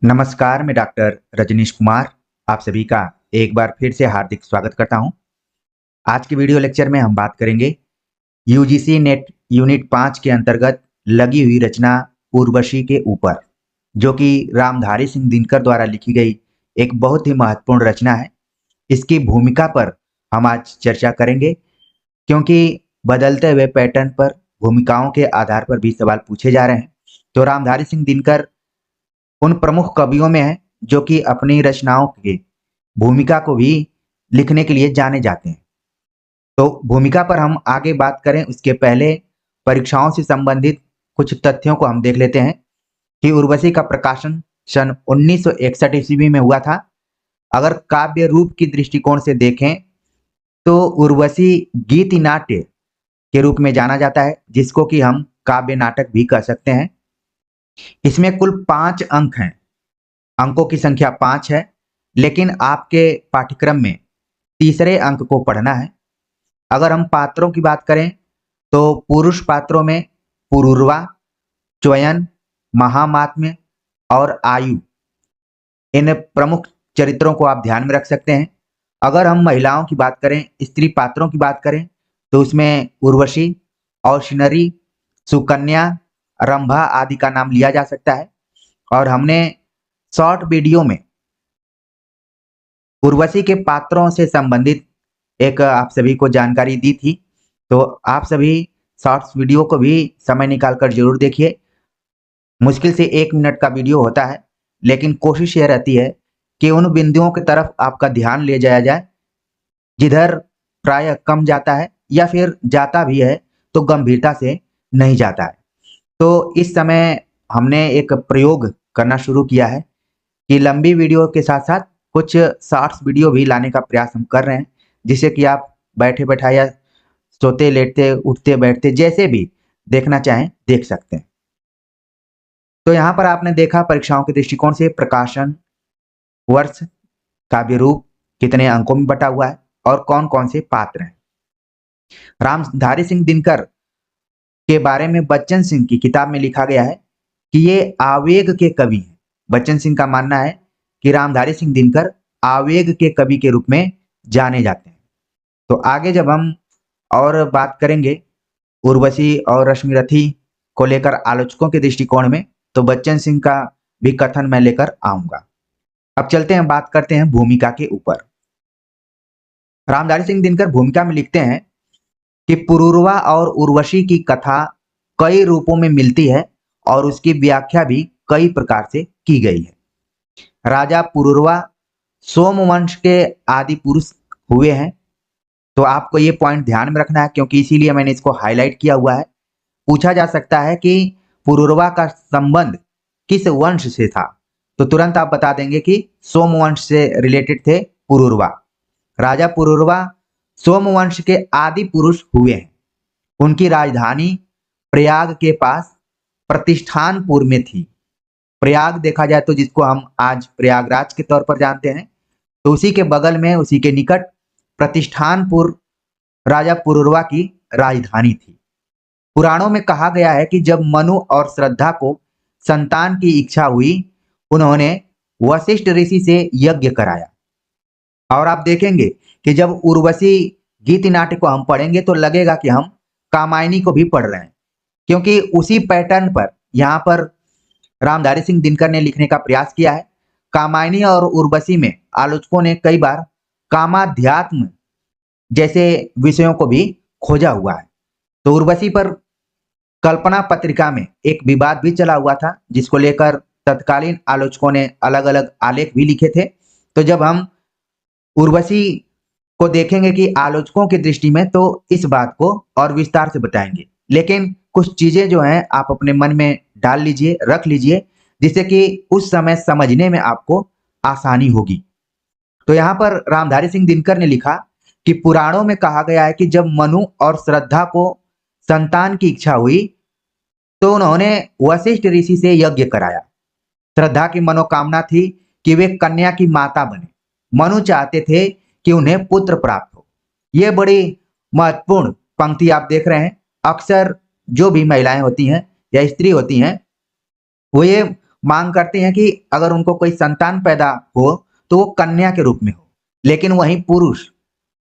नमस्कार, मैं डॉक्टर रजनीश कुमार आप सभी का एक बार फिर से हार्दिक स्वागत करता हूं। आज के वीडियो लेक्चर में हम बात करेंगे यूजीसी नेट यूनिट 5 के अंतर्गत लगी हुई रचना उर्वशी के ऊपर, जो कि रामधारी सिंह दिनकर द्वारा लिखी गई एक बहुत ही महत्वपूर्ण रचना है। इसकी भूमिका पर हम आज चर्चा करेंगे, क्योंकि बदलते हुए पैटर्न पर भूमिकाओं के आधार पर भी सवाल पूछे जा रहे हैं। तो रामधारी सिंह दिनकर उन प्रमुख कवियों में है जो कि अपनी रचनाओं की भूमिका को भी लिखने के लिए जाने जाते हैं। तो भूमिका पर हम आगे बात करें उसके पहले परीक्षाओं से संबंधित कुछ तथ्यों को हम देख लेते हैं कि उर्वशी का प्रकाशन सन 1961 ईस्वी में हुआ था। अगर काव्य रूप की दृष्टिकोण से देखें तो उर्वशी गीति नाट्य के रूप में जाना जाता है, जिसको कि हम काव्य नाटक भी कह सकते हैं। इसमें कुल 5 अंक हैं। अंकों की संख्या 5 है, लेकिन आपके पाठ्यक्रम में तीसरे अंक को पढ़ना है। अगर हम पात्रों की बात करें तो पुरुष पात्रों में पुरूरवा, च्वयन, महामात्म्य और आयु, इन प्रमुख चरित्रों को आप ध्यान में रख सकते हैं। अगर हम महिलाओं की बात करें, स्त्री पात्रों की बात करें, तो उसमें उर्वशी, औशनरी, सुकन्या, रंभा आदि का नाम लिया जा सकता है। और हमने शॉर्ट वीडियो में उर्वशी के पात्रों से संबंधित एक आप सभी को जानकारी दी थी, तो आप सभी शॉर्ट्स वीडियो को भी समय निकालकर जरूर देखिए। मुश्किल से 1 मिनट का वीडियो होता है, लेकिन कोशिश यह रहती है कि उन बिंदुओं की तरफ आपका ध्यान ले जाया जाए जिधर प्रायः कम जाता है, या फिर जाता भी है तो गंभीरता से नहीं जाता है। तो इस समय हमने एक प्रयोग करना शुरू किया है कि लंबी वीडियो के साथ साथ कुछ शॉर्ट्स वीडियो भी लाने का प्रयास हम कर रहे हैं, जिससे कि आप बैठे बैठाए या सोते लेटते उठते बैठते जैसे भी देखना चाहें देख सकते हैं। तो यहाँ पर आपने देखा परीक्षाओं के दृष्टिकोण से प्रकाशन, वर्ष, काव्य रूप, कितने अंकों में बटा हुआ है और कौन कौन से पात्र हैं। रामधारी सिंह दिनकर के बारे में बच्चन सिंह की किताब में लिखा गया है कि ये आवेग के कवि हैं। बच्चन सिंह का मानना है कि रामधारी सिंह दिनकर आवेग के कवि के रूप में जाने जाते हैं। तो आगे जब हम और बात करेंगे उर्वशी और रश्मिरथी को लेकर आलोचकों के दृष्टिकोण में, तो बच्चन सिंह का भी कथन मैं लेकर आऊंगा। अब चलते हैं, बात करते हैं भूमिका के ऊपर। रामधारी सिंह दिनकर भूमिका में लिखते हैं कि पुरूरवा और उर्वशी की कथा कई रूपों में मिलती है और उसकी व्याख्या भी कई प्रकार से की गई है। राजा पुरूरवा सोमवंश के आदि पुरुष हुए हैं। तो आपको ये पॉइंट ध्यान में रखना है, क्योंकि इसीलिए मैंने इसको हाईलाइट किया हुआ है। पूछा जा सकता है कि पुरूरवा का संबंध किस वंश से था, तो तुरंत आप बता देंगे कि सोमवंश से रिलेटेड थे पुरूरवा। राजा पुरूरवा सोमवंश के आदि पुरुष हुए हैं। उनकी राजधानी प्रयाग के पास प्रतिष्ठानपुर में थी। प्रयाग देखा जाए तो जिसको हम आज प्रयागराज के तौर पर जानते हैं, तो उसी के बगल में, उसी के निकट प्रतिष्ठानपुर राजा पुरूरवा की राजधानी थी। पुराणों में कहा गया है कि जब मनु और श्रद्धा को संतान की इच्छा हुई, उन्होंने वशिष्ठ ऋषि से यज्ञ कराया। और आप देखेंगे कि जब उर्वशी गीत नाट्य को हम पढ़ेंगे तो लगेगा कि हम कामायनी को भी पढ़ रहे हैं, क्योंकि उसी पैटर्न पर यहाँ पर रामधारी सिंह दिनकर ने लिखने का प्रयास किया है। कामायनी और उर्वशी में आलोचकों ने कई बार कामाध्यात्म जैसे विषयों को भी खोजा हुआ है। तो उर्वशी पर कल्पना पत्रिका में एक विवाद भी चला हुआ था, जिसको लेकर तत्कालीन आलोचकों ने अलग अलग आलेख भी लिखे थे। तो जब हम उर्वशी को देखेंगे कि आलोचकों की दृष्टि में, तो इस बात को और विस्तार से बताएंगे। लेकिन कुछ चीजें जो हैं आप अपने मन में डाल लीजिए, रख लीजिए, जिससे कि उस समय समझने में आपको आसानी होगी। तो यहाँ पर रामधारी सिंह दिनकर ने लिखा कि पुराणों में कहा गया है कि जब मनु और श्रद्धा को संतान की इच्छा हुई, तो उन्होंने वशिष्ठ ऋषि से यज्ञ कराया। श्रद्धा की मनोकामना थी कि वे कन्या की माता बने। मनु चाहते थे कि उन्हें पुत्र प्राप्त हो। ये बड़ी महत्वपूर्ण पंक्ति आप देख रहे हैं। अक्सर जो भी महिलाएं होती हैं या स्त्री होती हैं, वो ये मांग करते हैं कि अगर उनको कोई संतान पैदा हो तो वो कन्या के रूप में हो। लेकिन वहीं पुरुष,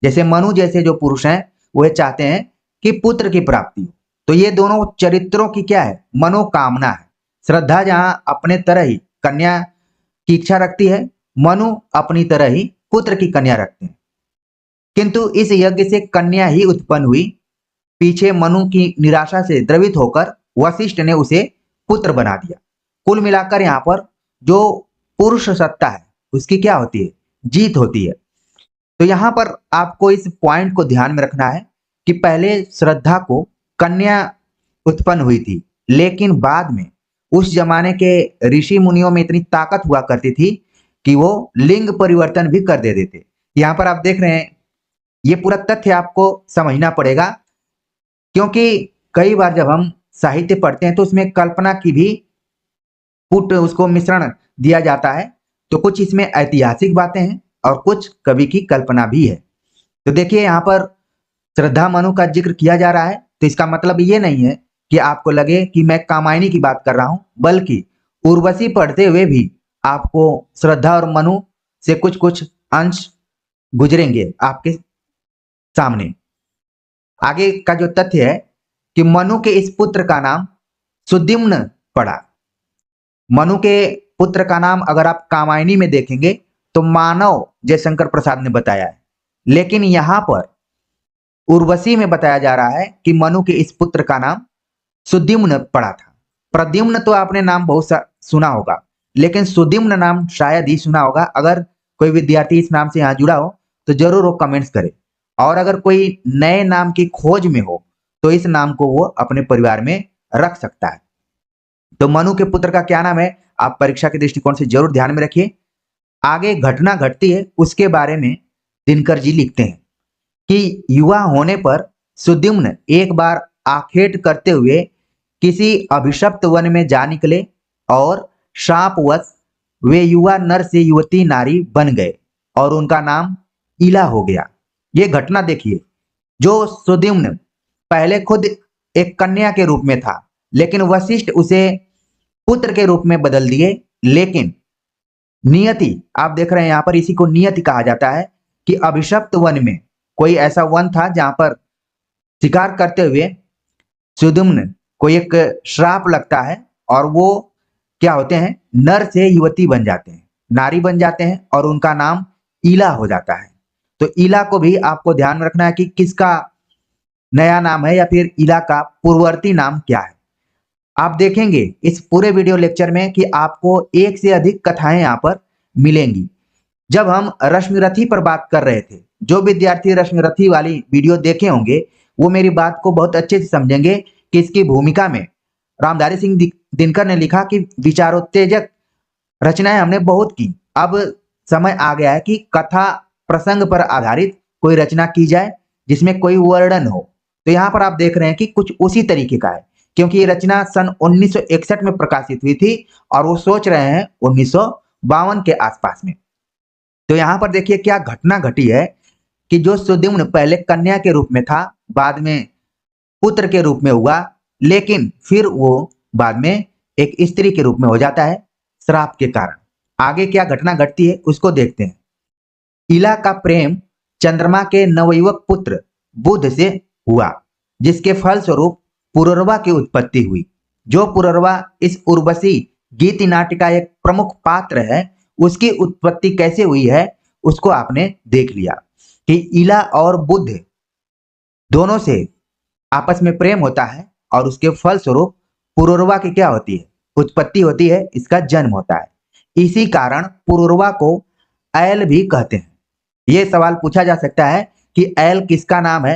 जैसे मनु जैसे जो पुरुष हैं, वो चाहते हैं कि पुत्र की प्राप्ति हो। तो ये दोनों चरित्रों की क्या है, मनोकामना है। श्रद्धा जहां अपने तरह ही कन्या की इच्छा रखती है, मनु अपनी तरह ही पुत्र की कन्या रखते हैं। किंतु इस यज्ञ से कन्या ही उत्पन्न हुई। पीछे मनु की निराशा से द्रवित होकर वशिष्ठ ने उसे पुत्र बना दिया। कुल मिलाकर यहाँ पर जो पुरुष सत्ता है उसकी क्या होती है, जीत होती है। तो यहाँ पर आपको इस पॉइंट को ध्यान में रखना है कि पहले श्रद्धा को कन्या उत्पन्न हुई थी, लेकिन बाद में उस जमाने के ऋषि मुनियों में इतनी ताकत हुआ करती थी कि वो लिंग परिवर्तन भी कर देते थे। यहाँ पर आप देख रहे हैं, ये पूरा तथ्य आपको समझना पड़ेगा, क्योंकि कई बार जब हम साहित्य पढ़ते हैं तो उसमें कल्पना की भी पुट उसको मिश्रण दिया जाता है। तो कुछ इसमें ऐतिहासिक बातें हैं और कुछ कवि की कल्पना भी है। तो देखिए यहाँ पर श्रद्धा मनु का जिक्र किया जा रहा है, तो इसका मतलब ये नहीं है कि आपको लगे कि मैं कामायनी की बात कर रहा हूं, बल्कि उर्वशी पढ़ते हुए भी आपको श्रद्धा और मनु से कुछ कुछ अंश गुजरेंगे आपके सामने। आगे का जो तथ्य है कि मनु के इस पुत्र का नाम सुद्युम्न पड़ा। मनु के पुत्र का नाम अगर आप कामायनी में देखेंगे तो मानव जयशंकर प्रसाद ने बताया है, लेकिन यहां पर उर्वशी में बताया जा रहा है कि मनु के इस पुत्र का नाम सुद्युम्न पड़ा था। प्रद्युम्न तो आपने नाम बहुत सुना होगा, लेकिन सुद्युम्न नाम शायद ही सुना होगा। अगर कोई विद्यार्थी इस नाम से यहाँ जुड़ा हो तो जरूर वो कमेंट्स करे, और अगर कोई नए नाम की खोज में हो तो इस नाम को वो अपने परिवार में रख सकता है। तो मनु के पुत्र का क्या नाम है, आप परीक्षा के दृष्टिकोण से जरूर ध्यान में रखिए। आगे घटना घटती है, उसके बारे में दिनकर जी लिखते हैं कि युवा होने पर सुद्युम्न एक बार आखेट करते हुए किसी अभिशप्त वन में जा निकले और शापवश वे युवा नर से युवती नारी बन गए और उनका नाम इला हो गया। ये घटना देखिए, जो सुद्युम्न पहले खुद एक कन्या के रूप में था, लेकिन वशिष्ठ उसे पुत्र के रूप में बदल दिए। लेकिन नियति, आप देख रहे हैं यहाँ पर इसी को नियति कहा जाता है कि अभिशप्त वन में, कोई ऐसा वन था जहां पर शिकार करते हुए सुद्युम्न को एक श्राप लगता है और वो क्या होते हैं, नर से युवती बन जाते हैं, नारी बन जाते हैं और उनका नाम इला हो जाता है। तो इला को भी आपको ध्यान में रखना है कि किसका नया नाम है या फिर इला का पूर्ववर्ती नाम क्या है। आप देखेंगे इस पूरे वीडियो लेक्चर में कि आपको एक से अधिक कथाएं यहाँ पर मिलेंगी। जब हम रश्मिरथी पर बात कर रहे थे, जो विद्यार्थी रश्मिरथी वाली वीडियो देखे होंगे वो मेरी बात को बहुत अच्छे से समझेंगे कि इसकी भूमिका में रामधारी सिंह दिनकर ने लिखा कि विचारोत्तेजक रचनाएं हमने बहुत की, अब समय आ गया है कि कथा प्रसंग पर आधारित कोई रचना की जाए जिसमें कोई वर्णन हो। तो यहाँ पर आप देख रहे हैं कि कुछ उसी तरीके का है, क्योंकि ये रचना सन 1961 में प्रकाशित हुई थी और वो सोच रहे हैं 1952 के आसपास में। तो यहाँ पर देखिए क्या घटना घटी है कि जो सुद्युम्न पहले कन्या के रूप में था, बाद में पुत्र के रूप में हुआ, लेकिन फिर वो बाद में एक स्त्री के रूप में हो जाता है श्राप के कारण। आगे क्या घटना घटती है उसको देखते हैं। इला का प्रेम चंद्रमा के नवयुवक पुत्र बुध से हुआ, जिसके फलस्वरूप पुररवा की उत्पत्ति हुई। जो पुररवा इस उर्वशी गीत नाटिका एक प्रमुख पात्र है, उसकी उत्पत्ति कैसे हुई है उसको आपने देख लिया कि इला और बुध दोनों से आपस में प्रेम होता है और उसके फलस्वरूप पुररवा की क्या होती है, उत्पत्ति होती है, इसका जन्म होता है। इसी कारण पुररवा को ऐल भी कहते हैं। यह सवाल पूछा जा सकता है कि ऐल किसका नाम है,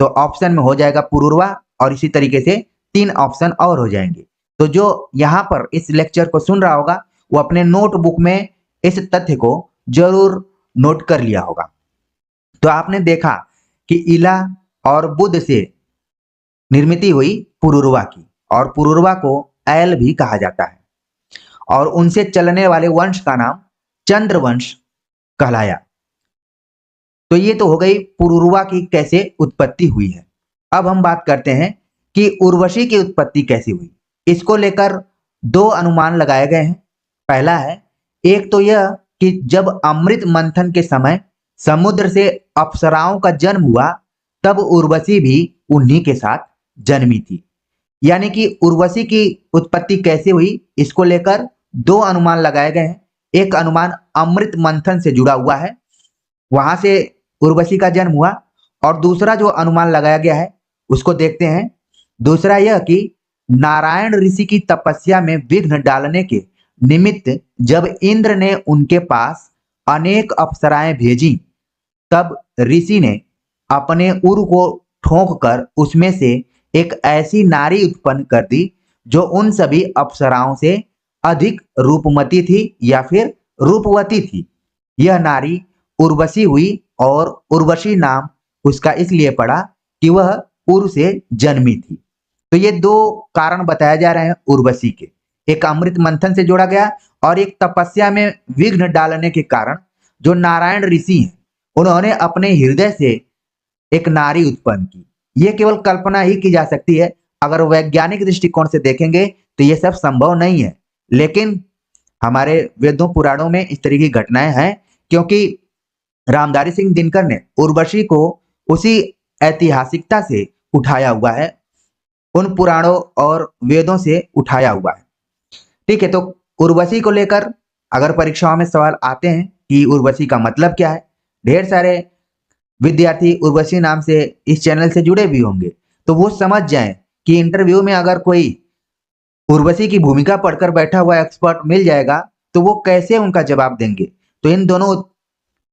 तो ऑप्शन में हो जाएगा पुररवा और इसी तरीके से 3 ऑप्शन और हो जाएंगे। तो जो यहाँ पर इस लेक्चर को सुन रहा होगा वो अपने नोटबुक में इस तथ्य को जरूर नोट कर लिया होगा। तो आपने देखा कि इला और बुध से निर्मित हुई पुरुरवा की, और पुरुरवा को ऐल भी कहा जाता है, और उनसे चलने वाले वंश का नाम चंद्रवंश कहलाया। तो ये तो हो गई पुरुरवा की कैसे उत्पत्ति हुई है। अब हम बात करते हैं कि उर्वशी की उत्पत्ति कैसी हुई। इसको लेकर दो अनुमान लगाए गए हैं। पहला है, एक तो यह कि जब अमृत मंथन के समय समुद्र से अप्सराओं का जन्म हुआ, तब उर्वशी भी उन्हीं के साथ जन्मी थी। यानी कि उर्वशी की उत्पत्ति कैसे हुई, इसको लेकर दो अनुमान लगाए गए हैं। एक अनुमान अमृत मंथन से जुड़ा हुआ है, वहां से उर्वशी का जन्म हुआ। और दूसरा जो अनुमान लगाया गया है उसको देखते हैं। दूसरा यह कि नारायण ऋषि की तपस्या में विघ्न डालने के निमित्त जब इंद्र ने उनके पास अनेक अप्सराएं भेजी, तब ऋषि ने अपने उर को ठोंक कर उसमें से एक ऐसी नारी उत्पन्न कर दी जो उन सभी अप्सराओं से अधिक रूपमती थी या फिर रूपवती थी। यह नारी उर्वशी हुई और उर्वशी नाम उसका इसलिए पड़ा कि वह उर से जन्मी थी। तो ये दो कारण बताए जा रहे हैं उर्वशी के, एक अमृत मंथन से जोड़ा गया और एक तपस्या में विघ्न डालने के कारण जो नारायण ऋषि हैं उन्होंने अपने हृदय से एक नारी उत्पन्न की। ये केवल कल्पना ही की जा सकती है, अगर वैज्ञानिक दृष्टिकोण से देखेंगे तो ये सब संभव नहीं है। लेकिन हमारे वेदों पुराणों में इस तरह की घटनाएं हैं, क्योंकि रामधारी सिंह दिनकर ने उर्वशी को उसी ऐतिहासिकता से उठाया हुआ है, उन पुराणों और वेदों से उठाया हुआ है। ठीक है, तो उर्वशी को लेकर अगर परीक्षाओं में सवाल आते हैं कि उर्वशी का मतलब क्या है, ढेर सारे विद्यार्थी उर्वशी नाम से इस चैनल से जुड़े भी होंगे, तो वो समझ जाएं कि इंटरव्यू में अगर कोई उर्वशी की भूमिका पढ़कर बैठा हुआ एक्सपर्ट मिल जाएगा तो वो कैसे उनका जवाब देंगे। तो इन दोनों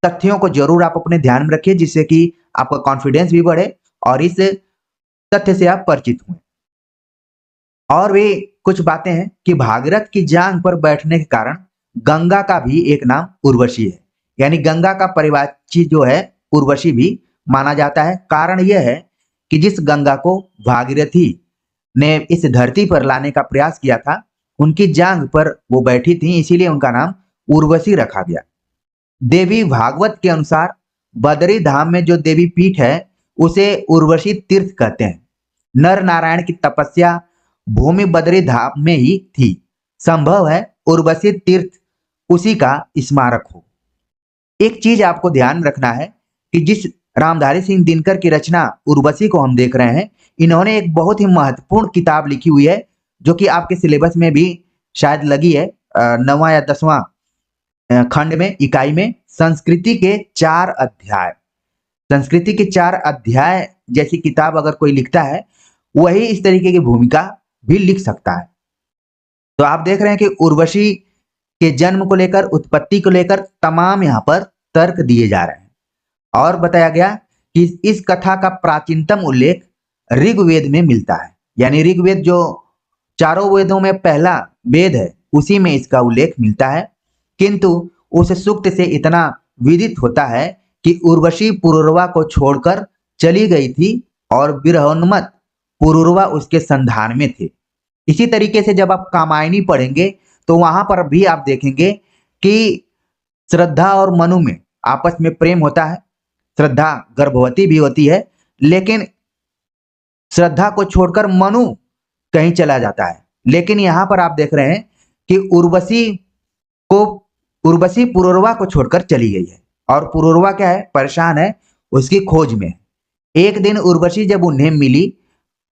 तथ्यों को जरूर आप अपने ध्यान में रखिए, जिससे कि आपका कॉन्फिडेंस भी बढ़े और इस तथ्य से आप परिचित हुए। और भी कुछ बातें हैं कि भागीरथ की जांघ पर बैठने के कारण गंगा का भी एक नाम उर्वशी है, यानी गंगा का परिवाची जो है उर्वशी भी माना जाता है। कारण यह है कि जिस गंगा को भागीरथी ने इस धरती पर लाने का प्रयास किया था, उनकी जांघ पर वो बैठी थी, इसीलिए उनका नाम उर्वशी रखा गया। देवी भागवत के अनुसार बदरी धाम में जो देवी पीठ है उसे उर्वशी तीर्थ कहते हैं। नर नारायण की तपस्या भूमि बदरी धाम में ही थी। संभव है उर्वशी तीर्थ उसी का स्मारक हो। एक चीज आपको ध्यान रखना है कि जिस रामधारी सिंह दिनकर की रचना उर्वशी को हम देख रहे हैं, इन्होंने एक बहुत ही महत्वपूर्ण किताब लिखी हुई है जो कि आपके सिलेबस में भी शायद लगी है, 9वां या 10वां खंड में, इकाई में, संस्कृति के 4 अध्याय। संस्कृति के 4 अध्याय जैसी किताब अगर कोई लिखता है, वही इस तरीके की भूमिका भी लिख सकता है। तो आप देख रहे हैं कि उर्वशी के जन्म को लेकर, उत्पत्ति को लेकर तमाम यहाँ पर तर्क दिए जा रहे हैं। और बताया गया कि इस कथा का प्राचीनतम उल्लेख ऋग्वेद में मिलता है, यानी ऋग्वेद जो चारों वेदों में पहला वेद है उसी में इसका उल्लेख मिलता है। किंतु उस सूक्त से इतना विदित होता है कि उर्वशी पुरुरवा को छोड़कर चली गई थी और विरहोन्मत्त पुरुरवा उसके संधान में थे। इसी तरीके से जब आप कामायनी पढ़ेंगे तो वहां पर भी आप देखेंगे कि श्रद्धा और मनु में आपस में प्रेम होता है। श्रद्धा गर्भवती भी होती है, लेकिन श्रद्धा को छोड़कर मनु कहीं चला जाता है। लेकिन यहां पर आप देख रहे हैं कि उर्वशी पुरुरवा को छोड़कर चली गई है, और पुरुरवा क्या है, परेशान है, उसकी खोज में। एक दिन उर्वशी जब उन्हें मिली,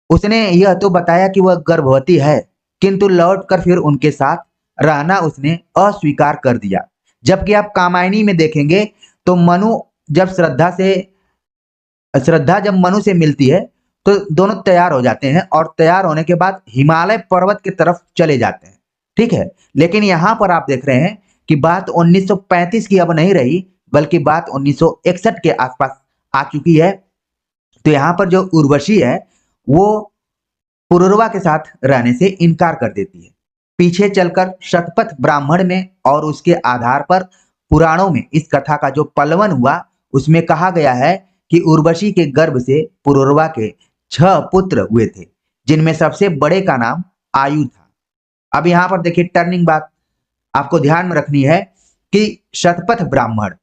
उसने यह तो बताया कि वह गर्भवती है, किंतु लौटकर फिर उनके साथ रहना उसने अस्वीकार कर दिया। जबकि आप कामायनी में देखेंगे तो श्रद्धा जब मनु से मिलती है तो दोनों तैयार हो जाते हैं और तैयार होने के बाद हिमालय पर्वत की तरफ चले जाते हैं। ठीक है, लेकिन यहां पर आप देख रहे हैं कि बात 1935 की अब नहीं रही, बल्कि बात 1961 के आसपास आ चुकी है। तो यहां पर जो उर्वशी है वो पुरुरवा के साथ रहने से इनकार कर देती है। पीछे चलकर शतपथ ब्राह्मण में और उसके आधार पर पुराणों में इस कथा का जो पल्लवन हुआ उसमें कहा गया है कि उर्वशी के गर्भ से पुरुरवा के 6 पुत्र हुए थे, जिनमें सबसे बड़े का नाम आयु था। अब यहां पर देखिए टर्निंग बात आपको ध्यान में रखनी है कि शतपथ ब्राह्मण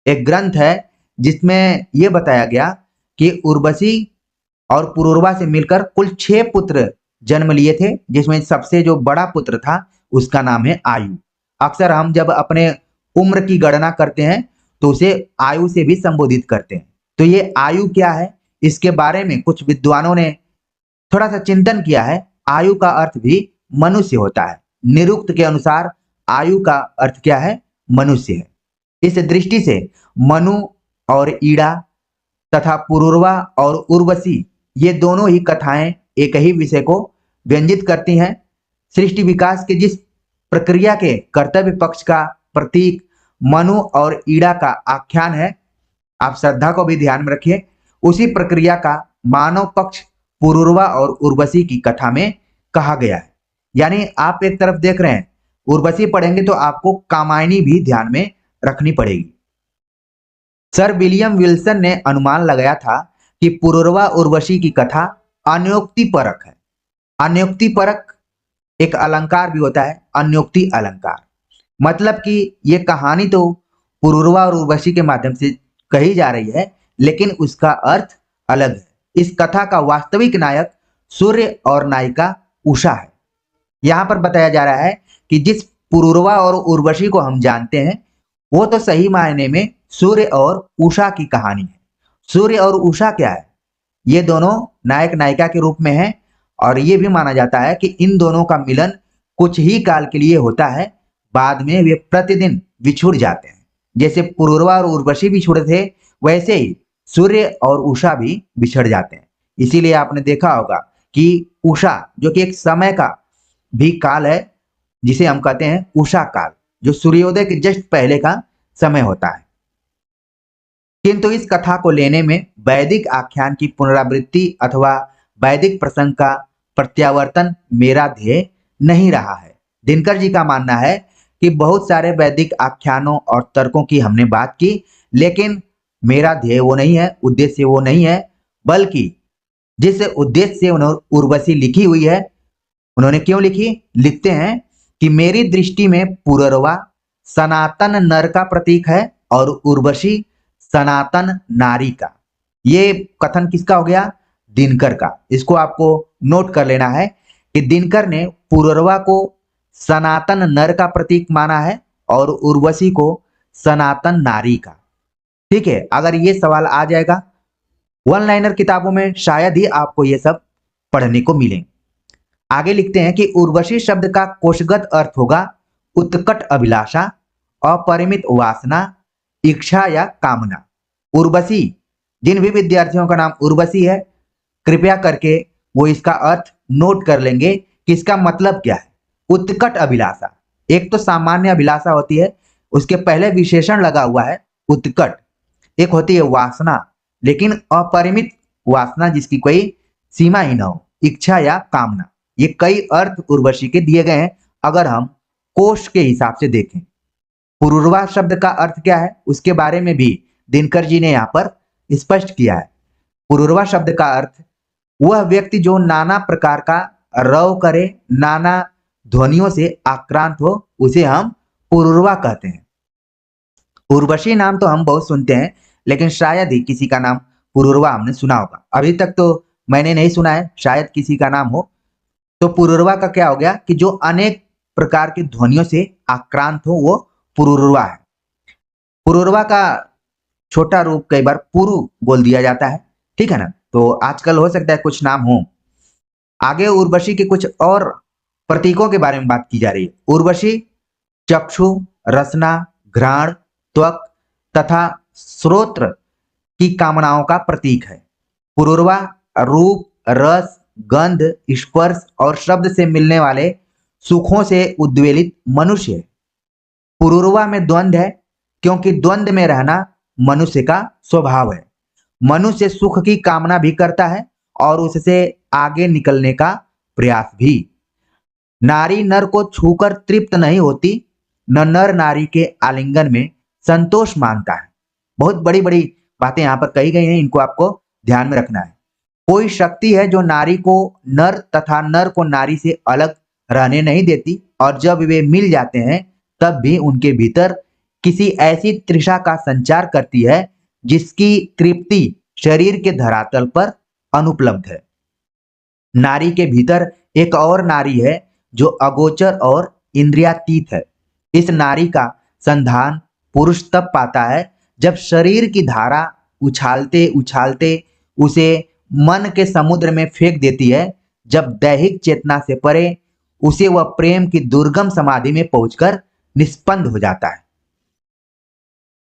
एक ग्रंथ है जिसमें यह बताया गया कि उर्वशी और पुरुरवा से मिलकर कुल 6 पुत्र जन्म लिए थे, जिसमें सबसे जो बड़ा पुत्र था उसका नाम है आयु। अक्सर हम जब अपने उम्र की गणना करते हैं तो उसे आयु से भी संबोधित करते हैं। तो ये आयु क्या है, इसके बारे में कुछ विद्वानों ने थोड़ा सा चिंतन किया है। आयु का अर्थ भी मनुष्य होता है। निरुक्त के अनुसार आयु का अर्थ क्या है, मनुष्य है। इस दृष्टि से मनु और ईड़ा तथा पुरूरवा और उर्वशी ये दोनों ही कथाएं एक ही विषय को व्यंजित करती हैं। सृष्टि विकास के जिस प्रक्रिया के कर्तव्य पक्ष का प्रतीक मनु और ईड़ा का आख्यान है, आप श्रद्धा को भी ध्यान में रखिए, उसी प्रक्रिया का मानव पक्ष पुरूरवा और उर्वशी की कथा में कहा गया है। यानी आप एक तरफ देख रहे हैं, उर्वशी पढ़ेंगे तो आपको कामायनी भी ध्यान में रखनी पड़ेगी। सर विलियम विल्सन ने अनुमान लगाया था कि पुरूरवा उर्वशी की कथा अन्योक्ति परक है। अन्योक्ति परक एक अलंकार भी होता है, अन्योक्ति अलंकार, मतलब कि ये कहानी तो पुरूरवा और उर्वशी के माध्यम से कही जा रही है, लेकिन उसका अर्थ अलग है। इस कथा का वास्तविक नायक सूर्य और नायिका उषा है। यहाँ पर बताया जा रहा है कि जिस पुरूरवा और उर्वशी को हम जानते हैं वो तो सही मायने में सूर्य और उषा की कहानी है। सूर्य और उषा क्या है, ये दोनों नायक नायिका के रूप में हैं और ये भी माना जाता है कि इन दोनों का मिलन कुछ ही काल के लिए होता है, बाद में वे प्रतिदिन बिछुड़ जाते हैं। जैसे पुरूरवा और उर्वशी बिछुड़े थे, वैसे ही सूर्य और उषा भी बिछड़ जाते हैं। इसीलिए आपने देखा होगा कि उषा जो कि एक समय का भी काल है, जिसे हम कहते हैं उषा काल, जो सूर्योदय के जस्ट पहले का समय होता है। किंतु इस कथा को लेने में वैदिक आख्यान की पुनरावृत्ति अथवा वैदिक प्रसंग का प्रत्यावर्तन मेरा ध्येय नहीं रहा है। दिनकर जी का मानना है कि बहुत सारे वैदिक आख्यानों और तर्कों की हमने बात की, लेकिन मेरा ध्येय वो नहीं है, उद्देश्य वो नहीं है, बल्कि जिस उद्देश्य से उन्होंने उर्वशी लिखी हुई है, उन्होंने क्यों लिखी, लिखते हैं कि मेरी दृष्टि में पुरूरवा सनातन नर का प्रतीक है और उर्वशी सनातन नारी का। ये कथन किसका हो गया, दिनकर का। इसको आपको नोट कर लेना है कि दिनकर ने पुरूरवा को सनातन नर का प्रतीक माना है और उर्वशी को सनातन नारी का। ठीक है, अगर ये सवाल आ जाएगा वन लाइनर किताबों में, शायद ही आपको ये सब पढ़ने को मिले। आगे लिखते हैं कि उर्वशी शब्द का कोशगत अर्थ होगा उत्कट अभिलाषा, अपरिमित वासना, इच्छा या कामना। उर्वशी, जिन भी विद्यार्थियों का नाम उर्वशी है, कृपया करके वो इसका अर्थ नोट कर लेंगे कि इसका मतलब क्या है। उत्कट अभिलाषा, एक तो सामान्य अभिलाषा होती है, उसके पहले विशेषण लगा हुआ है उत्कट। एक होती है वासना, लेकिन अपरिमित वासना जिसकी कोई सीमा ही ना हो, इच्छा या कामना। ये कई अर्थ उर्वशी के दिए गए हैं अगर हम कोश के हिसाब से देखें। पुरूरवा शब्द का अर्थ क्या है, उसके बारे में भी दिनकर जी ने यहाँ पर स्पष्ट किया है। पुरूरवा शब्द का अर्थ वह व्यक्ति जो नाना प्रकार का रव करे, नाना ध्वनियों से आक्रांत हो, उसे हम पुरूरवा कहते हैं। उर्वशी नाम तो हम बहुत सुनते हैं, लेकिन शायद ही किसी का नाम पुरूरवा हमने सुना होगा। अभी तक तो मैंने नहीं सुना है, शायद किसी का नाम हो। तो पुरूरवा का क्या हो गया कि जो अनेक प्रकार की ध्वनियों से आक्रांत हो, वो पुरूरवा है। पुरूरवा का छोटा रूप कई बार पुरु बोल दिया जाता है, ठीक है ना। तो आजकल हो सकता है कुछ नाम हो। आगे उर्वशी के कुछ और प्रतीकों के बारे में बात की जा रही है। उर्वशी चक्षु, रसना, घ्राण, त्वक तथा श्रोत्र की कामनाओं का प्रतीक है। पुरूरवा रूप, रस, गंध, स्पर्श और शब्द से मिलने वाले सुखों से उद्वेलित मनुष्य है। पुरूरवा में द्वंद्व है, क्योंकि द्वंद्व में रहना मनुष्य का स्वभाव है। मनुष्य सुख की कामना भी करता है और उससे आगे निकलने का प्रयास भी। नारी नर को छूकर तृप्त नहीं होती, न नर नारी के आलिंगन में संतोष मांगता है। बहुत बड़ी बड़ी बातें यहाँ पर कही गई हैं, इनको आपको ध्यान में रखना है। कोई शक्ति है जो नारी को नर तथा नर को नारी से अलग रहने नहीं देती, और जब वे मिल जाते हैं तब भी उनके भीतर किसी ऐसी तृषा का संचार करती है जिसकी तृप्ति शरीर के धरातल पर अनुपलब्ध है। नारी के भीतर एक और नारी है जो अगोचर और इंद्रियातीत है। इस नारी का संधान पुरुष तब पाता है जब शरीर की धारा उछालते उछालते उसे मन के समुद्र में फेंक देती है, जब दैहिक चेतना से परे उसे वह प्रेम की दुर्गम समाधि में पहुंचकर निष्पन्द हो जाता है।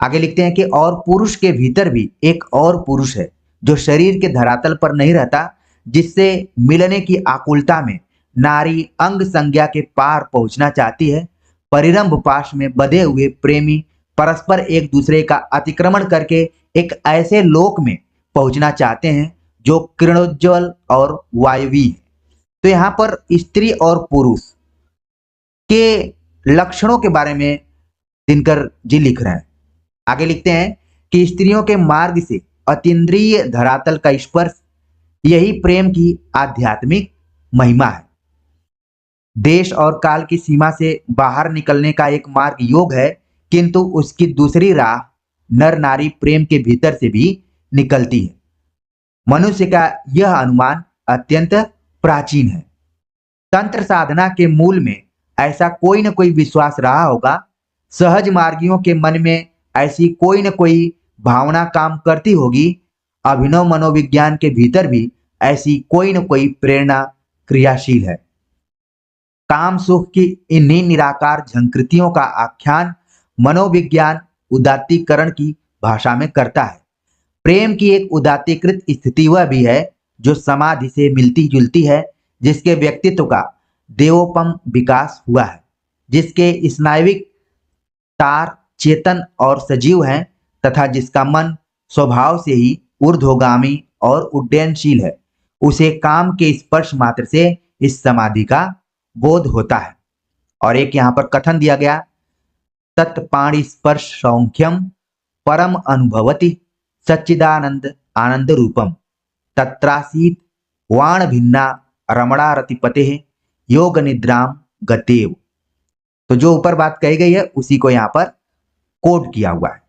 आगे लिखते हैं कि और पुरुष के भीतर भी एक और पुरुष है जो शरीर के धरातल पर नहीं रहता, जिससे मिलने की आकुलता में नारी अंग संज्ञा के पार पहुंचना चाहती है। परिरंभ पाश में बंधे हुए प्रेमी परस्पर एक दूसरे का अतिक्रमण करके एक ऐसे लोक में पहुंचना चाहते हैं जो किरणोज्ज्वल और वायवी है। तो यहाँ पर स्त्री और पुरुष के लक्षणों के बारे में दिनकर जी लिख रहे हैं। आगे लिखते हैं कि स्त्रियों के मार्ग से अतीन्द्रिय धरातल का स्पर्श यही प्रेम की आध्यात्मिक महिमा है। देश और काल की सीमा से बाहर निकलने का एक मार्ग योग है, किंतु उसकी दूसरी राह नर नारी प्रेम के भीतर से भी निकलती है। मनुष्य का यह अनुमान अत्यंत प्राचीन है। तंत्र साधना के मूल में ऐसा कोई न कोई विश्वास रहा होगा। सहज मार्गियों के मन में ऐसी कोई न कोई भावना काम करती होगी। अभिनव मनोविज्ञान के भीतर भी ऐसी कोई न कोई प्रेरणा क्रियाशील है। काम सुख की इन्हीं निराकार झंकृतियों का आख्यान मनोविज्ञान उदात्तीकरण की भाषा में करता है। प्रेम की एक उदात्तीकृत स्थिति वह भी है जो समाधि से मिलती जुलती है, जिसके व्यक्तित्व का देवोपम विकास हुआ है, जिसके स्नायविक तार चेतन और सजीव हैं तथा जिसका मन स्वभाव से ही ऊर्ध्वगामी और उड्डयनशील है। उसे काम के स्पर्श मात्र से इस समाधि का बोध होता है। और एक यहाँ पर कथन दिया गया, तत्पाणि स्पर्श सौख्यम परम अनुभवति सच्चिदानंद आनंद रूपम तत्रासीत वाण भिन्ना रमणा रतिपते योग निद्राम गतेव। तो जो ऊपर बात कही गई है उसी को यहाँ पर कोट किया हुआ है।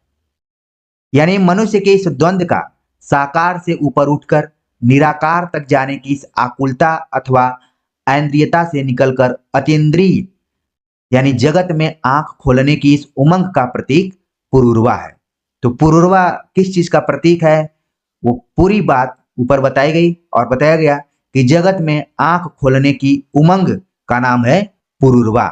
यानी मनुष्य के इस द्वंद्व का साकार से ऊपर उठकर निराकार तक जाने की इस आकुलता अथवा ऐन्द्रियता से निकलकर अतीन्द्रिय यानी जगत में आंख खोलने की इस उमंग का प्रतीक पुरूरवा है। तो पुरूरवा किस चीज का प्रतीक है, वो पूरी बात ऊपर बताई गई और बताया गया कि जगत में आंख खोलने की उमंग का नाम है पुरूरवा।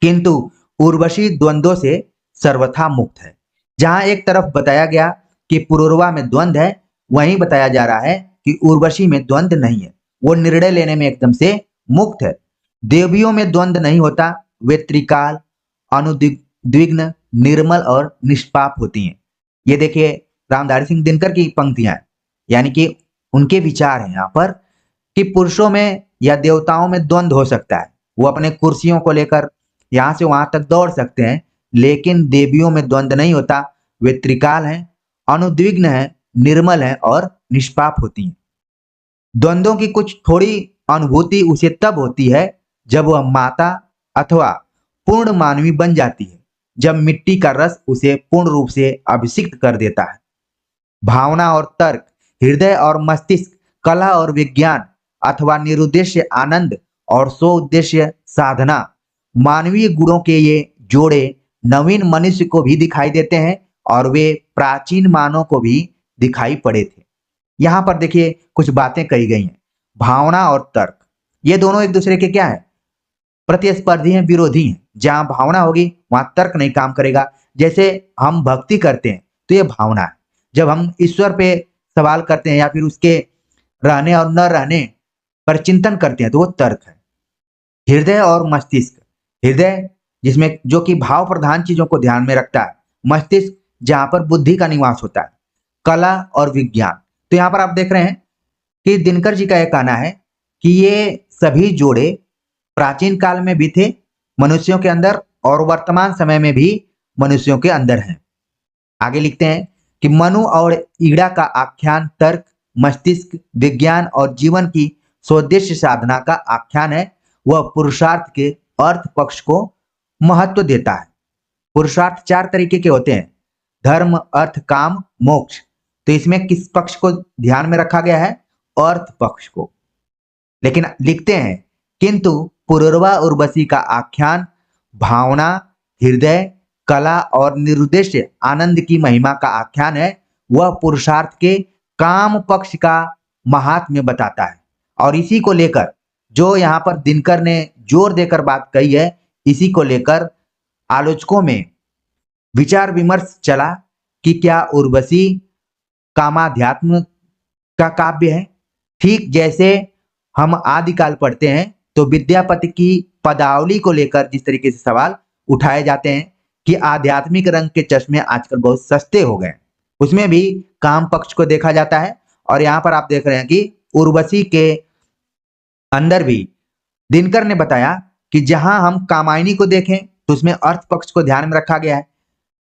किंतु उर्वशी द्वंद्वों से सर्वथा मुक्त है। जहां एक तरफ बताया गया कि पुरूरवा में द्वंद है, वहीं बताया जा रहा है कि उर्वशी में द्वंद नहीं है, वो निर्णय लेने में एकदम से मुक्त है। देवियों में द्वंद नहीं होता, वे त्रिकाल अनुद्विग्न निर्मल और निष्पाप होती हैं। ये देखिए रामधारी सिंह दिनकर की पंक्तियां हैं, यानी कि उनके विचार हैं यहाँ पर कि पुरुषों में या देवताओं में द्वंद हो सकता है, वो अपने कुर्सियों को लेकर यहाँ से वहां तक दौड़ सकते हैं, लेकिन देवियों में द्वंद नहीं होता। वे त्रिकाल हैं, अनुद्विग्न हैं, निर्मल हैं और निष्पाप होती हैं। द्वंद्वों की कुछ थोड़ी अनुभूति उसे तब होती है जब वह माता अथवा पूर्ण मानवी बन जाती है, जब मिट्टी का रस उसे पूर्ण रूप से अभिषिक्त कर देता है। भावना और तर्क, हृदय और मस्तिष्क, कला और विज्ञान अथवा निरुद्देश्य आनंद और सो उद्देश्य साधना, मानवीय गुणों के ये जोड़े नवीन मनुष्य को भी दिखाई देते हैं और वे प्राचीन मानव को भी दिखाई पड़े थे। यहाँ पर देखिए कुछ बातें कही गई हैं। भावना और तर्क, ये दोनों एक दूसरे के क्या है, प्रतिस्पर्धी हैं, विरोधी हैं। जहां भावना होगी वहां तर्क नहीं काम करेगा। जैसे हम भक्ति करते हैं तो ये भावना है, जब हम ईश्वर पे सवाल करते हैं या फिर उसके रहने और न रहने पर चिंतन करते हैं तो वो तर्क है। हृदय और मस्तिष्क, हृदय जिसमें जो कि भाव प्रधान चीजों को ध्यान में रखता है, मस्तिष्क जहां पर बुद्धि का निवास होता है, कला और विज्ञान। तो यहाँ पर आप देख रहे हैं कि दिनकर जी का यह कहना है कि ये सभी जोड़े प्राचीन काल में भी थे मनुष्यों के अंदर और वर्तमान समय में भी मनुष्यों के अंदर हैं। आगे लिखते हैं कि मनु और ईड़ा का आख्यान तर्क, मस्तिष्क, विज्ञान और जीवन की स्वोद्देश्य साधना का आख्यान है। वह पुरुषार्थ के अर्थ पक्ष को महत्व देता है। पुरुषार्थ 4 तरीके के होते हैं, धर्म, अर्थ, काम, मोक्ष। तो इसमें किस पक्ष को ध्यान में रखा गया है, अर्थ पक्ष को। लेकिन लिखते हैं किंतु पुरूरवा उर्वशी का आख्यान भावना, हृदय, कला और निर्देश्य आनंद की महिमा का आख्यान है। वह पुरुषार्थ के काम पक्ष का महात्म्य बताता है। और इसी को लेकर जो यहाँ पर दिनकर ने जोर देकर बात कही है, इसी को लेकर आलोचकों में विचार विमर्श चला कि क्या उर्वशी कामाध्यात्म का काव्य है। ठीक जैसे हम आदिकाल पढ़ते हैं तो विद्यापति की पदावली को लेकर जिस तरीके से सवाल उठाए जाते हैं कि आध्यात्मिक रंग के चश्मे आजकल बहुत सस्ते हो गए, उसमें भी काम पक्ष को देखा जाता है। और यहाँ पर आप देख रहे हैं कि उर्वशी के अंदर भी दिनकर ने बताया कि जहां हम कामायनी को देखें तो उसमें अर्थ पक्ष को ध्यान में रखा गया है,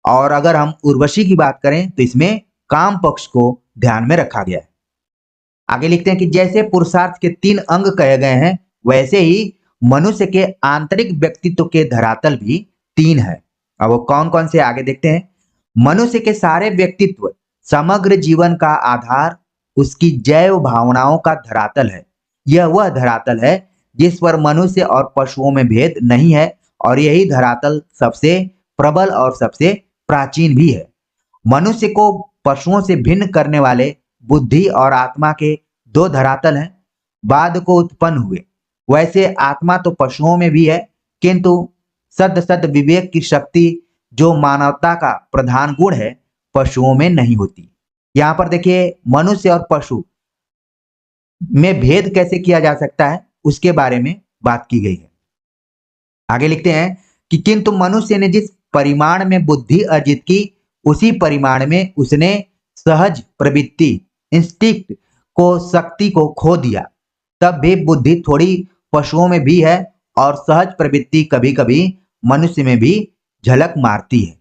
और अगर हम उर्वशी की बात करें तो इसमें काम पक्ष को ध्यान में रखा गया है। आगे लिखते हैं कि जैसे पुरुषार्थ के 3 अंग कहे गए हैं, वैसे ही मनुष्य के आंतरिक व्यक्तित्व के धरातल भी 3 है। अब वो कौन कौन से आगे देखते हैं। मनुष्य के सारे व्यक्तित्व, समग्र जीवन का आधार उसकी जैव भावनाओं का धरातल है। यह वह धरातल है जिस पर मनुष्य और पशुओं में भेद नहीं है, और यही धरातल सबसे प्रबल और सबसे प्राचीन भी है। मनुष्य को पशुओं से भिन्न करने वाले बुद्धि और आत्मा के 2 धरातल हैं, बाद को उत्पन्न हुए। वैसे आत्मा तो पशुओं में भी है, किंतु सद विवेक की शक्ति जो मानवता का प्रधान गुण है, पशुओं में नहीं होती। यहाँ पर देखिए मनुष्य और पशु में भेद कैसे किया जा सकता है, उसके बारे में बात की गई है। आगे लिखते हैं कि किंतु मनुष्य ने जिस परिमाण में बुद्धि अर्जित की, उसी परिमाण में उसने सहज प्रवृत्ति इंस्टिंक्ट को शक्ति को खो दिया। तब भी बुद्धि थोड़ी पशुओं में भी है, और सहज प्रवृत्ति कभी कभी मनुष्य में भी झलक मारती है।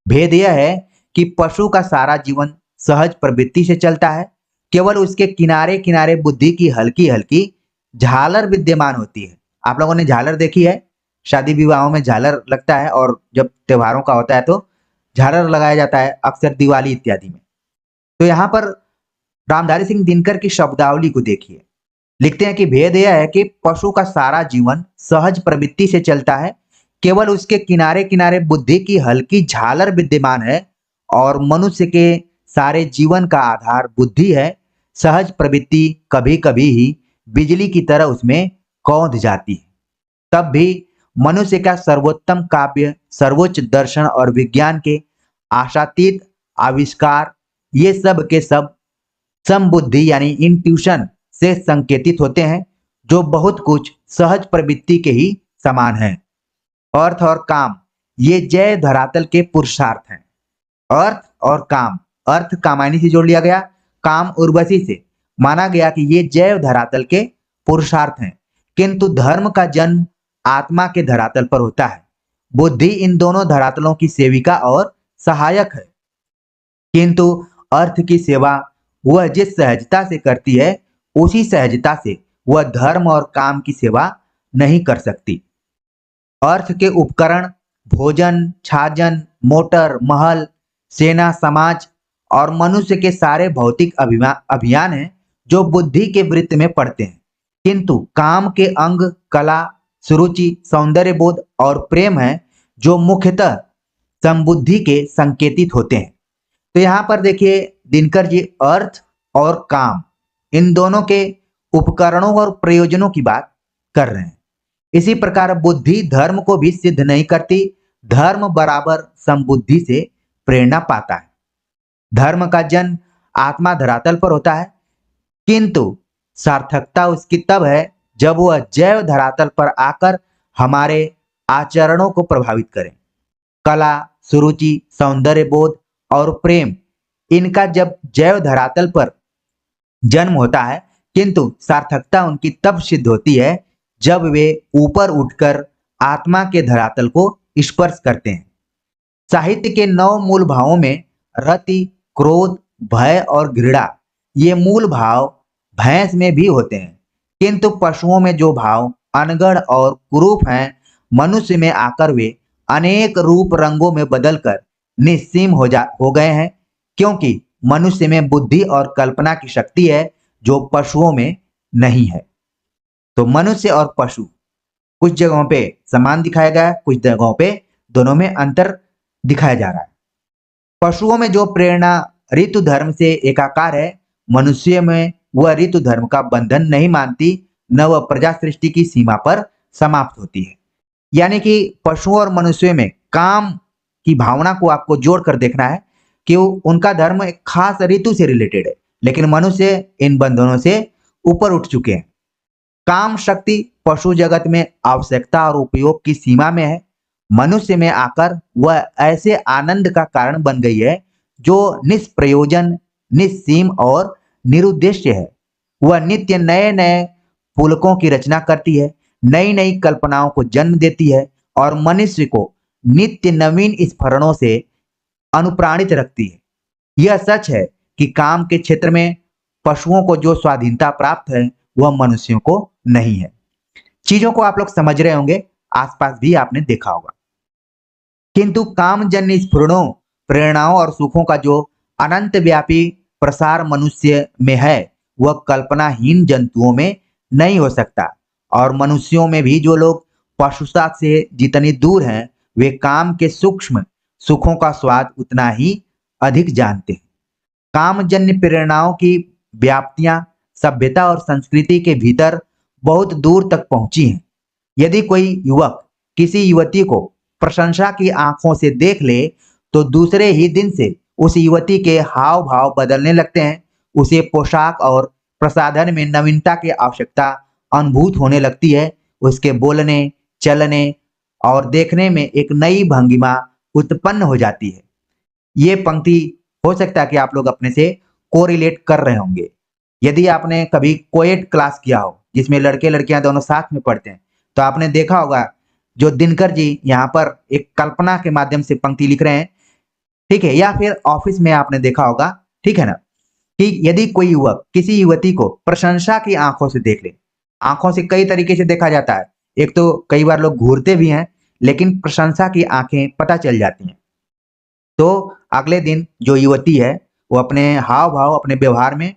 भेद यह है कि पशु का सारा जीवन सहज प्रवृत्ति से चलता है, केवल उसके किनारे किनारे बुद्धि की हल्की हल्की झालर विद्यमान होती है। आप लोगों ने झालर देखी है, शादी विवाहों में झालर लगता है, और जब त्योहारों का होता है तो झालर लगाया जाता है, अक्सर दिवाली इत्यादि में। तो यहाँ पर रामधारी सिंह दिनकर की शब्दावली को देखिए। लिखते हैं कि भेद यह है कि पशु का सारा जीवन सहज प्रवृत्ति से चलता है, केवल उसके किनारे किनारे बुद्धि की हल्की झालर विद्यमान है, और मनुष्य के सारे जीवन का आधार बुद्धि है। सहज प्रवृत्ति कभी कभी ही बिजली की तरह उसमें कौंध जाती है। तब भी मनुष्य का सर्वोत्तम काव्य, सर्वोच्च दर्शन और विज्ञान के आशातीत आविष्कार, ये सब के सब समबुद्धि यानी इंट्यूशन से संकेतित होते हैं, जो बहुत कुछ सहज प्रवृत्ति के ही समान है। अर्थ और काम ये जय धरातल के पुरुषार्थ हैं। अर्थ और काम, अर्थ कामायनी से जोड़ लिया गया, काम उर्वशी से, माना गया कि ये जैव धरातल के पुरुषार्थ हैं। किंतु धर्म का जन्म आत्मा के धरातल पर होता है। बुद्धि इन दोनों धरातलों की सेविका और सहायक है, किंतु अर्थ की सेवा वह जिस सहजता से करती है, उसी सहजता से वह धर्म और काम की सेवा नहीं कर सकती। अर्थ के उपकरण भोजन, छाजन, मोटर, महल, सेना, समाज और मनुष्य के सारे भौतिक अभियान हैं, जो बुद्धि के वृत्त में पड़ते हैं। किंतु काम के अंग कला, सुरुचि, सौंदर्य बोध और प्रेम है, जो मुख्यतः समबुद्धि के संकेतित होते हैं। तो यहाँ पर देखिए दिनकर जी अर्थ और काम इन दोनों के उपकरणों और प्रयोजनों की बात कर रहे हैं। इसी प्रकार बुद्धि धर्म को भी सिद्ध नहीं करती, धर्म बराबर समबुद्धि से प्रेरणा पाता है। धर्म का जन्म आत्मा धरातल पर होता है, किंतु सार्थकता उसकी तब है जब वह जैव धरातल पर आकर हमारे आचरणों को प्रभावित करे। कला, सुरुचि, सौंदर्य बोध और प्रेम, इनका जब जैव धरातल पर जन्म होता है, किंतु सार्थकता उनकी तब सिद्ध होती है जब वे ऊपर उठकर आत्मा के धरातल को स्पर्श करते हैं। साहित्य के 9 मूल भावों में रति, क्रोध, भय और घृणा, ये मूल भाव भैंस में भी होते हैं, किंतु पशुओं में जो भाव अनगढ़ और कुरूप हैं, मनुष्य में आकर वे अनेक रूप रंगों में बदलकर निस्सीम हो गए हैं, क्योंकि मनुष्य में बुद्धि और कल्पना की शक्ति है, जो पशुओं में नहीं है। तो मनुष्य और पशु कुछ जगहों पे समान दिखाया गया है, कुछ जगहों पे दोनों में अंतर दिखाया जा रहा है। पशुओं में जो प्रेरणा ऋतु धर्म से एकाकार है, मनुष्य में वह ऋतु धर्म का बंधन नहीं मानती, न वह प्रजा सृष्टि की सीमा पर समाप्त होती है। यानी कि पशुओं और मनुष्यों में काम की भावना को आपको जोड़कर देखना है कि उनका धर्म एक खास ऋतु से रिलेटेड है, लेकिन मनुष्य इन बंधनों से ऊपर उठ चुके हैं। काम शक्ति पशु जगत में आवश्यकता और उपयोग की सीमा में है, मनुष्य में आकर वह ऐसे आनंद का कारण बन गई है जो निष्प्रयोजन, निस्सीम और निरुद्देश्य है। वह नित्य नए नए पुलकों की रचना करती है, नई नई कल्पनाओं को जन्म देती है और मनुष्य को नित्य नवीन स्फरणों से अनुप्राणित रखती है। यह सच है कि काम के क्षेत्र में पशुओं को जो स्वाधीनता प्राप्त है वह मनुष्यों को नहीं है। चीजों को आप लोग समझ रहे होंगे, आसपास भी आपने देखा होगा। किंतु कामजन्य स्फुरणों, प्रेरणाओं और सुखों का जो अनंत व्यापी प्रसार मनुष्य में है वह कल्पनाहीन जंतुओं में नहीं हो सकता। और मनुष्यों में भी जो लोग पशुता से जितनी दूर हैं वे काम के सूक्ष्म सुखों का स्वाद उतना ही अधिक जानते हैं। कामजन्य प्रेरणाओं की व्याप्तियां सभ्यता और संस्कृति के भीतर बहुत दूर तक पहुंची हैं। यदि कोई युवक किसी युवती को प्रशंसा की आंखों से देख ले तो दूसरे ही दिन से उस युवती के हाव भाव बदलने लगते हैं। उसे पोशाक और प्रसाधन में नवीनता की आवश्यकता अनुभूत होने लगती है। उसके बोलने, चलने और देखने में एक नई भंगिमा उत्पन्न हो जाती है। ये पंक्ति हो सकता है कि आप लोग अपने से कोरिलेट कर रहे होंगे। यदि आपने कभी कोएड क्लास किया हो जिसमें लड़के लड़कियां दोनों साथ में पढ़ते हैं तो आपने देखा होगा जो दिनकर जी यहाँ पर एक कल्पना के माध्यम से पंक्ति लिख रहे हैं, ठीक है, या फिर ऑफिस में आपने देखा होगा, ठीक है ना, कि यदि कोई युवक किसी युवती को प्रशंसा की आंखों से देख ले। आंखों से कई तरीके से देखा जाता है, एक तो कई बार लोग घूरते भी हैं, लेकिन प्रशंसा की आंखें पता चल जाती हैं। तो अगले दिन जो युवती है वो अपने हाव भाव, अपने व्यवहार में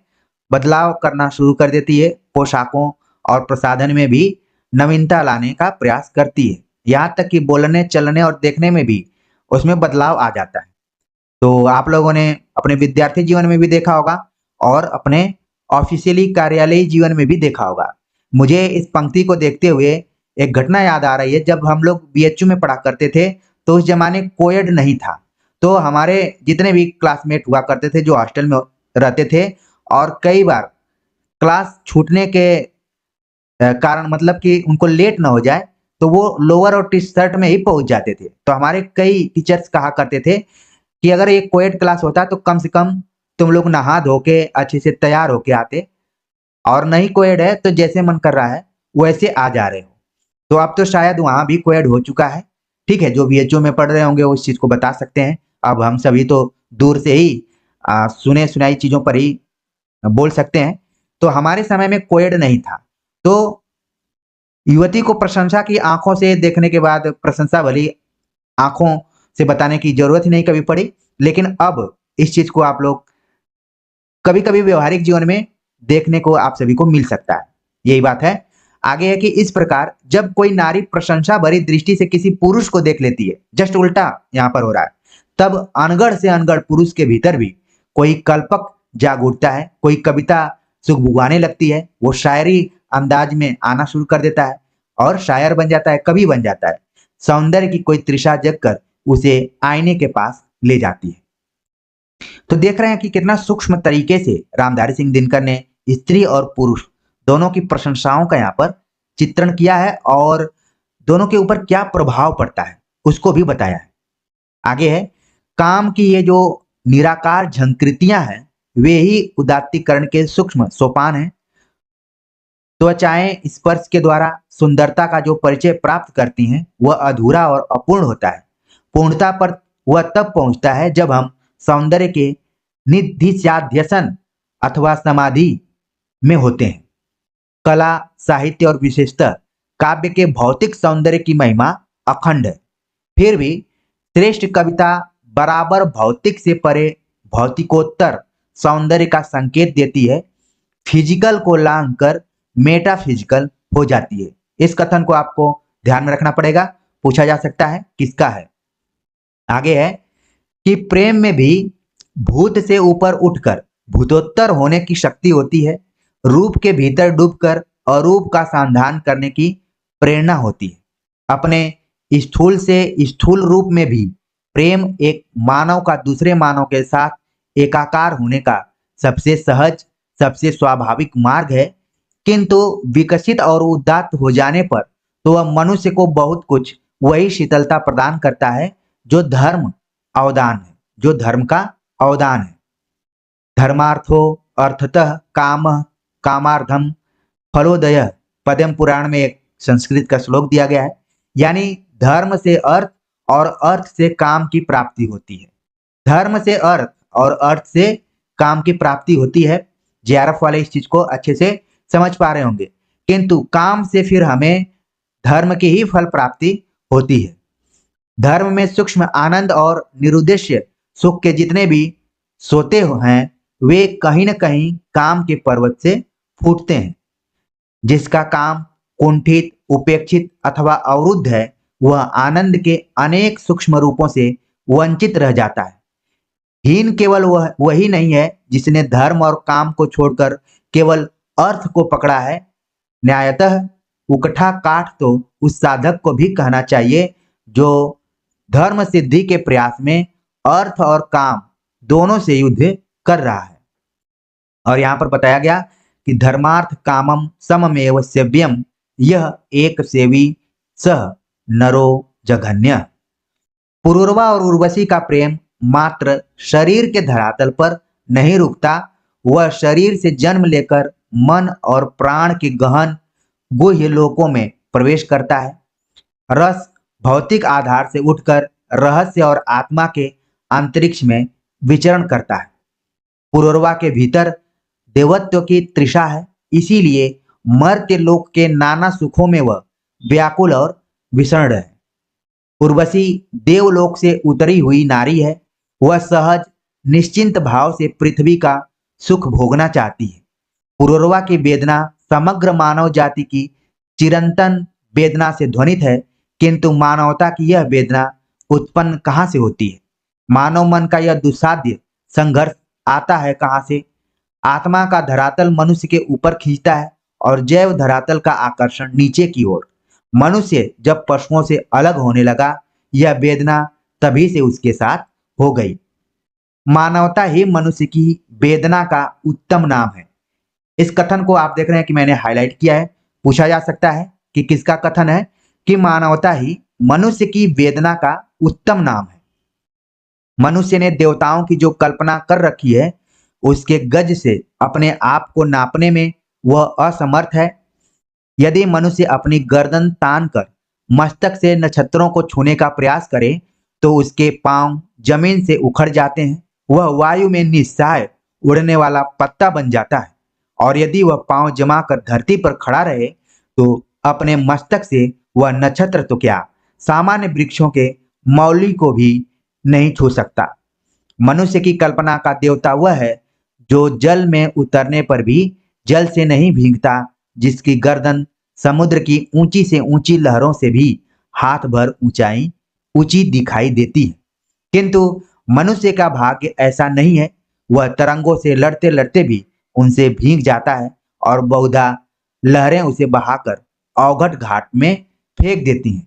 बदलाव करना शुरू कर देती है। पोशाकों और प्रसाधन में भी नवीनता लाने का प्रयास करती है, यहाँ तक कि बोलने, चलने और देखने में भी उसमें बदलाव आ जाता है। तो आप लोगों ने अपने विद्यार्थी जीवन में भी देखा होगा और अपने ऑफिशियली कार्यालयी जीवन में भी देखा होगा। मुझे इस पंक्ति को देखते हुए एक घटना याद आ रही है। जब हम लोग बीएचयू में पढ़ा करते थे तो उस जमाने कोएड नहीं था, तो हमारे जितने भी क्लासमेट हुआ करते थे जो हॉस्टल में रहते थे और कई बार क्लास छूटने के कारण, मतलब कि उनको लेट ना हो जाए, तो वो लोअर और टी शर्ट में ही पहुंच जाते थे। तो हमारे कई टीचर्स कहा करते थे कि अगर एक कोएड क्लास होता तो कम से कम तुम लोग नहा धो के अच्छे से तैयार होके आते, और नहीं कोएड है तो जैसे मन कर रहा है वैसे आ जा रहे हो। तो अब तो शायद वहां भी कोएड हो चुका है, ठीक है। जो बीएचयू में पढ़ रहे होंगे वो इस चीज को बता सकते हैं। अब हम सभी तो दूर से ही सुने सुनाई चीजों पर ही बोल सकते हैं। तो हमारे समय में कोएड नहीं था, तो युवती को प्रशंसा की आंखों से देखने के बाद प्रशंसा भली आंखों से बताने की जरूरत ही नहीं कभी पड़ी। लेकिन अब इस चीज को आप लोग कभी कभी व्यवहारिक जीवन में देखने को आप सभी को मिल सकता है। यही बात है। आगे है कि इस प्रकार जब कोई नारी प्रशंसा भरी दृष्टि से किसी पुरुष को देख लेती है, जस्ट उल्टा यहाँ पर हो रहा है, तब अनगढ़ से अनगढ़ पुरुष के भीतर भी कोई कल्पक जाग उठता है, कोई कविता सुगबुगाने लगती है, वो शायरी अंदाज में आना शुरू कर देता है और शायर बन जाता है, कवि बन जाता है। सौंदर्य की कोई तृषा जगकर उसे आईने के पास ले जाती है। तो देख रहे हैं कि कितना सूक्ष्म तरीके से रामधारी सिंह दिनकर ने स्त्री और पुरुष दोनों की प्रशंसाओं का यहाँ पर चित्रण किया है और दोनों के ऊपर क्या प्रभाव पड़ता है उसको भी बताया है। आगे है, काम की ये जो निराकार झंकृतियां हैं वे ही उदात्तीकरण के सूक्ष्म सोपान हैं। त्वचाएं स्पर्श के द्वारा सुंदरता का जो परिचय प्राप्त करती हैं वह अधूरा और अपूर्ण होता है। पूर्णता पर वह तब पहुंचता है जब हम सौंदर्य के निधिध्यासन अथवा समाधि में होते हैं। कला, साहित्य और विशेषतः काव्य के भौतिक सौंदर्य की महिमा अखंड है। फिर भी श्रेष्ठ कविता बराबर भौतिक से परे भौतिकोत्तर सौंदर्य का संकेत देती है। फिजिकल को लांघकर मेटाफिजिकल हो जाती है। इस कथन को आपको ध्यान में रखना पड़ेगा, पूछा जा सकता है किसका है। आगे है कि प्रेम में भी भूत से ऊपर उठकर भूतोत्तर होने की शक्ति होती है। रूप के भीतर डूबकर अरूप का संधान करने की प्रेरणा होती है। अपने स्थूल से स्थूल रूप में भी प्रेम एक मानव का दूसरे मानव के साथ एकाकार होने का सबसे सहज, सबसे स्वाभाविक मार्ग है। किंतु विकसित और उदात्त हो जाने पर तो वह मनुष्य को बहुत कुछ वही शीतलता प्रदान करता है जो धर्म अवदान है, जो धर्म का अवदान है। धर्मार्थो अर्थतः काम कामार्थम फलोदय, पद्म पुराण में एक संस्कृत का श्लोक दिया गया है। यानी धर्म से अर्थ और अर्थ से काम की प्राप्ति होती है। धर्म से अर्थ और अर्थ से काम की प्राप्ति होती है। जेआरएफ वाले इस चीज को अच्छे से समझ पा रहे होंगे। किंतु काम से फिर हमें धर्म की ही फल प्राप्ति होती है। धर्म में सूक्ष्म आनंद और निरुद्देश्य सुख के जितने भी सोते हैं वे कहीं न कहीं काम के पर्वत से फूटते हैं। जिसका काम कुंठित, उपेक्षित अथवा अवरुद्ध है वह आनंद के अनेक सूक्ष्म रूपों से वंचित रह जाता है। हीन केवल वही नहीं है जिसने धर्म और काम को छोड़कर केवल अर्थ को पकड़ा है। न्यायतः उकठा काठ तो उस साधक को भी कहना चाहिए जो धर्म सिद्धि के प्रयास में अर्थ और काम दोनों से युद्ध कर रहा है। और यहाँ पर बताया गया कि धर्मार्थ कामम सममेव सेव्यम, यह एक सेवी सह नरो जघन्य। पुरूरवा और उर्वशी का प्रेम मात्र शरीर के धरातल पर नहीं रुकता, वह शरीर से जन्म लेकर मन और प्राण के गहन गुह्य लोकों में प्रवेश करता है। रस भौतिक आधार से उठकर रहस्य और आत्मा के अंतरिक्ष में विचरण करता है। पुरूरवा के भीतर देवत्व की तृषा है, इसीलिए मर्त्य लोक के नाना सुखों में वह व्याकुल और विषण है। उर्वशी देवलोक से उतरी हुई नारी है, वह सहज निश्चिंत भाव से पृथ्वी का सुख भोगना चाहती है। पुरूरवा की वेदना समग्र मानव जाति की चिरंतन वेदना से ध्वनित है, किंतु मानवता की यह वेदना उत्पन्न कहाँ से होती है? मानव मन का यह दुस्साध्य संघर्ष आता है कहाँ से? आत्मा का धरातल मनुष्य के ऊपर खींचता है और जैव धरातल का आकर्षण नीचे की ओर। मनुष्य जब पशुओं से अलग होने लगा, यह वेदना तभी से उसके साथ हो गई। मानवता ही मनुष्य की वेदना का उत्तम नाम है। इस कथन को आप देख रहे हैं कि मैंने हाईलाइट किया है। पूछा जा सकता है कि किसका कथन है? कि मानवता ही मनुष्य की वेदना का उत्तम नाम है। मनुष्य ने देवताओं की जो कल्पना कर रखी है उसके गज से अपने आप को नापने में वह असमर्थ है। यदि मनुष्य अपनी गर्दन तान कर मस्तक से नक्षत्रों को छूने का प्रयास करे तो उसके पांव जमीन से उखड़ जाते हैं। वह वायु में निस्साय उड़ने वाला पत्ता बन जाता है। और यदि वह पांव जमा कर धरती पर खड़ा रहे तो अपने मस्तक से वह नक्षत्र तो क्या, सामान्य वृक्षों के मौली को भी नहीं छू सकता। मनुष्य की कल्पना का देवता वह है जो जल में उतरने पर भी जल से नहीं भीगता, जिसकी गर्दन समुद्र की ऊंची से ऊंची लहरों से भी हाथ भर ऊंची दिखाई देती है। किंतु मनुष्य का भाग्य ऐसा नहीं है। वह तरंगों से लड़ते लड़ते भी उनसे भीग जाता है और बहुधा लहरें उसे बहाकर अवघट घाट में फेंक देती हैं,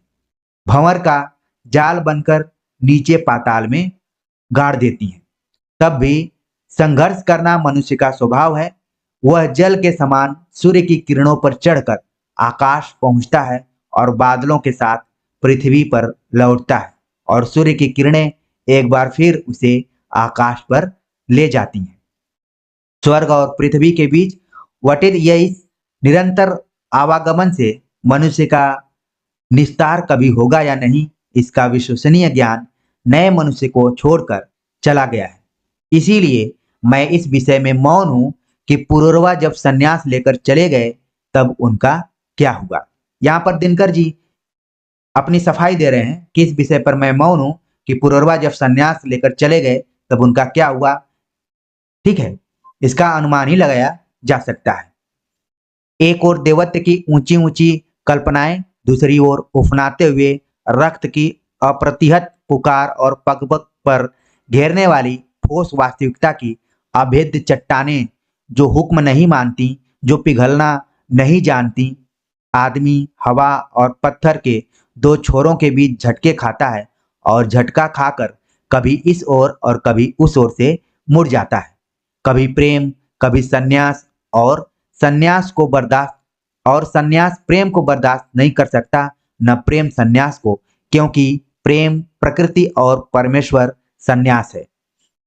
भंवर का जाल बनकर नीचे पाताल में गाड़ देती हैं। तब भी संघर्ष करना मनुष्य का स्वभाव है। वह जल के समान सूर्य की किरणों पर चढ़कर आकाश पहुंचता है और बादलों के साथ पृथ्वी पर लौटता है और सूर्य की किरणें एक बार फिर उसे आकाश पर ले जाती हैं। स्वर्ग और पृथ्वी के बीच वटित यह इस निरंतर आवागमन से मनुष्य का निस्तार कभी होगा या नहीं, इसका विश्वसनीय ज्ञान नए मनुष्य को छोड़कर चला गया है। इसीलिए मैं इस विषय में मौन हूं कि पुरूरवा जब संन्यास लेकर चले गए तब उनका क्या हुआ। यहाँ पर दिनकर जी अपनी सफाई दे रहे हैं कि इस विषय पर मैं मौन हूं कि पुरूरवा जब संन्यास लेकर चले गए तब उनका क्या हुआ। ठीक है, इसका अनुमान ही लगाया जा सकता है। एक ओर देवत्व की ऊंची ऊंची कल्पनाएं, दूसरी ओर उफनाते हुए रक्त की अप्रतिहत पुकार और पग पग पर घेरने वाली ठोस वास्तविकता की अभेद्य चट्टानें जो हुक्म नहीं मानती, जो पिघलना नहीं जानती। आदमी हवा और पत्थर के दो छोरों के बीच झटके खाता है और झटका खाकर कभी इस ओर और कभी उस ओर से मुड़ जाता है। कभी प्रेम, कभी सन्यास, और सन्यास को बर्दाश्त और सन्यास प्रेम को बर्दाश्त नहीं कर सकता, न प्रेम सन्यास को, क्योंकि प्रेम प्रकृति और परमेश्वर सन्यास है।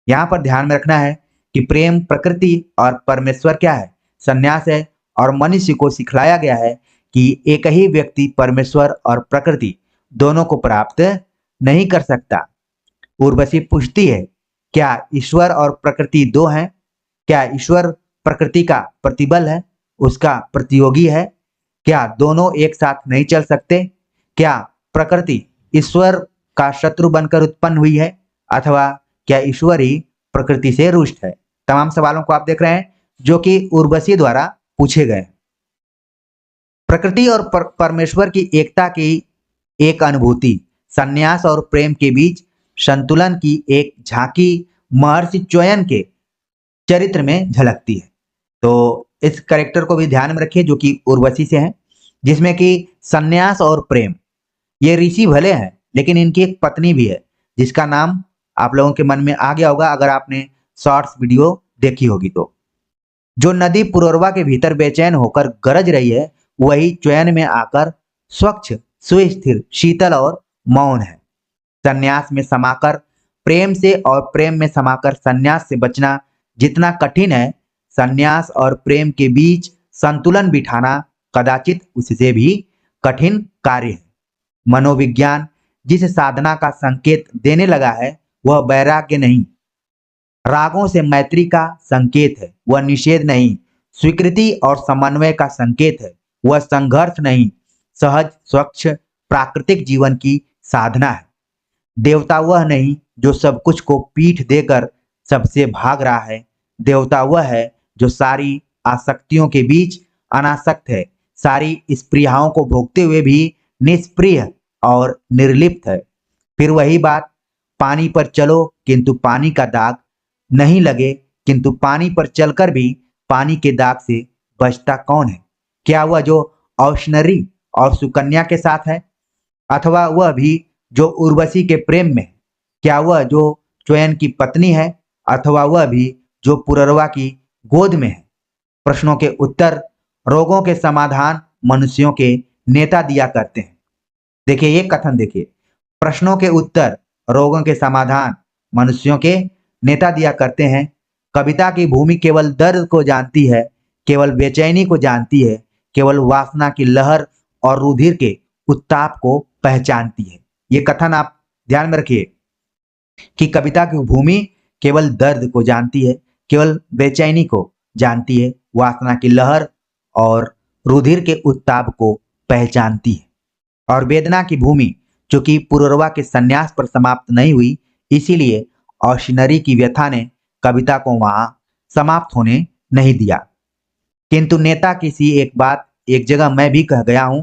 यहाँ पर ध्यान में रखना है कि प्रेम प्रकृति और परमेश्वर क्या है, सन्यास है। और मनुष्य को सिखलाया गया है कि एक ही व्यक्ति परमेश्वर और प्रकृति दोनों को प्राप्त नहीं कर सकता। उर्वशी पूछती है, क्या ईश्वर और प्रकृति दो हैं? क्या ईश्वर प्रकृति का प्रतिबल है, उसका प्रतियोगी है? क्या दोनों एक साथ नहीं चल सकते? क्या प्रकृति ईश्वर का शत्रु बनकर उत्पन्न हुई है, अथवा क्या ईश्वर ही प्रकृति से रुष्ट है? तमाम सवालों को आप देख रहे हैं जो कि उर्वशी द्वारा पूछे गए। प्रकृति और परमेश्वर की एकता की एक अनुभूति, सन्यास और प्रेम के बीच संतुलन की एक झांकी महर्षि च्वयन के चरित्र में झलकती है। तो इस कैरेक्टर को भी ध्यान में रखिए जो कि उर्वशी से है, जिसमें कि सन्यास और प्रेम, ये ऋषि भले हैं लेकिन इनकी एक पत्नी भी है जिसका नाम आप लोगों के मन में आ गया होगा अगर आपने शॉर्ट्स वीडियो देखी होगी तो। जो नदी पुररवा के भीतर बेचैन होकर गरज रही है, वही च्वयन में आकर स्वच्छ, सुस्थिर, शीतल और मौन है। सन्यास में समाकर प्रेम से और प्रेम में समाकर सन्यास से बचना जितना कठिन है, सन्यास और प्रेम के बीच संतुलन बिठाना कदाचित उससे भी कठिन कार्य है। मनोविज्ञान जिस साधना का संकेत देने लगा है वह वैराग्य नहीं, रागों से मैत्री का संकेत है, वह निषेध नहीं, स्वीकृति और समन्वय का संकेत है, वह संघर्ष नहीं, सहज स्वच्छ प्राकृतिक जीवन की साधना है। देवता वह नहीं जो सब कुछ को पीठ देकर सबसे भाग रहा है, देवता वह है जो सारी आसक्तियों के बीच अनासक्त है, सारी स्पृहाओं को भोगते हुए भी निष्प्रिय और निर्लिप्त है। फिर वही बात, पानी पर चलो किंतु पानी का दाग नहीं लगे, किंतु पानी पर चलकर भी पानी के दाग से बचता कौन है? क्या वह जो औशनरी और सुकन्या के साथ है, अथवा वह भी जो उर्वशी के प्रेम में? क्या वह जो च्वयन की पत्नी है, अथवा वह भी जो पुररवा की गोद में है? प्रश्नों के उत्तर, रोगों के समाधान मनुष्यों के नेता दिया करते हैं। देखिए ये कथन देखिए, प्रश्नों के उत्तर, रोगों के समाधान मनुष्यों के नेता दिया करते हैं। कविता की भूमि केवल दर्द को जानती है, केवल बेचैनी को जानती है, केवल वासना की लहर और रुधिर के उत्ताप को पहचानती है। ये कथन आप ध्यान में रखिए कि कविता की भूमि केवल दर्द को जानती है, केवल बेचैनी को जानती है, वासना की लहर और रुधिर के उत्ताप को पहचानती है। और वेदना की भूमि चूंकि पुररवा के सन्यास पर समाप्त नहीं हुई, इसीलिए औशनरी की व्यथा ने कविता को वहां समाप्त होने नहीं दिया। किंतु नेता किसी एक बात एक जगह मैं भी कह गया हूं,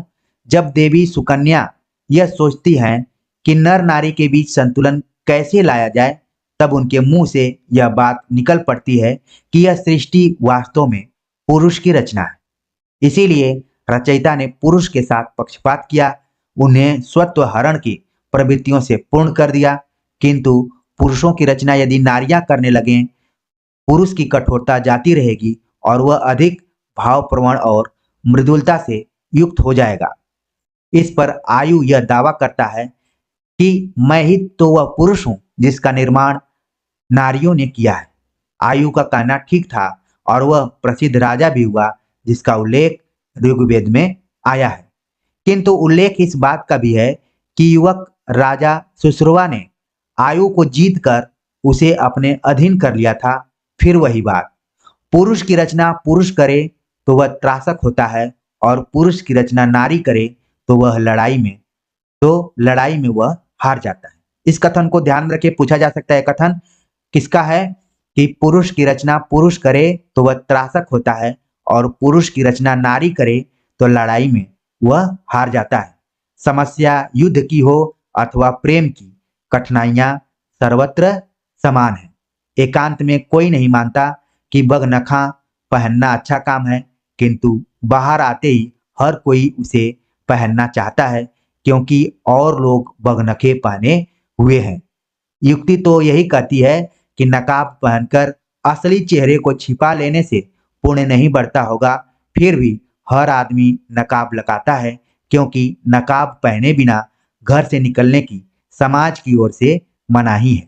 जब देवी सुकन्या यह सोचती हैं कि नर नारी के बीच संतुलन कैसे लाया जाए, तब उनके मुंह से यह बात निकल पड़ती है कि यह सृष्टि वास्तव में पुरुष की रचना है। इसीलिए रचयिता ने पुरुष के साथ पक्षपात किया, उन्हें स्वत्व हरण की प्रवृत्तियों से पूर्ण कर दिया। किंतु पुरुषों की रचना यदि नारियां करने लगें, पुरुष की कठोरता जाती रहेगी और वह अधिक भावप्रवण और मृदुलता से युक्त हो जाएगा। इस पर आयु यह दावा करता है कि मैं ही तो वह पुरुष हूं जिसका निर्माण नारियों ने किया है। आयु का कहना ठीक था और वह प्रसिद्ध राजा भी हुआ जिसका उल्लेख ऋग्वेद में आया है। किंतु उल्लेख इस बात का भी है कि युवक राजा सुश्रुवा ने आयु को जीतकर उसे अपने अधीन कर लिया था। फिर वही बात, पुरुष की रचना पुरुष करे तो वह त्रासक होता है और पुरुष की रचना नारी करे तो लड़ाई में वह हार जाता है। इस कथन को ध्यान में रखिए, पूछा जा सकता है कथन किसका है कि पुरुष की रचना पुरुष करे तो वह त्रासक होता है और पुरुष की रचना नारी करे तो लड़ाई में वह हार जाता है। समस्या युद्ध की हो अथवा प्रेम की, कठिनाइयां सर्वत्र समान है। एकांत में कोई नहीं मानता कि बगनखा पहनना अच्छा काम है, किंतु बाहर आते ही हर कोई उसे पहनना चाहता है क्योंकि और लोग बगनखे पहने हुए हैं। युक्ति तो यही कहती है कि नकाब पहनकर असली चेहरे को छिपा लेने से पुण्य नहीं बढ़ता होगा, फिर भी हर आदमी नकाब लगाता है क्योंकि नकाब पहने बिना घर से निकलने की समाज की ओर से मनाही है।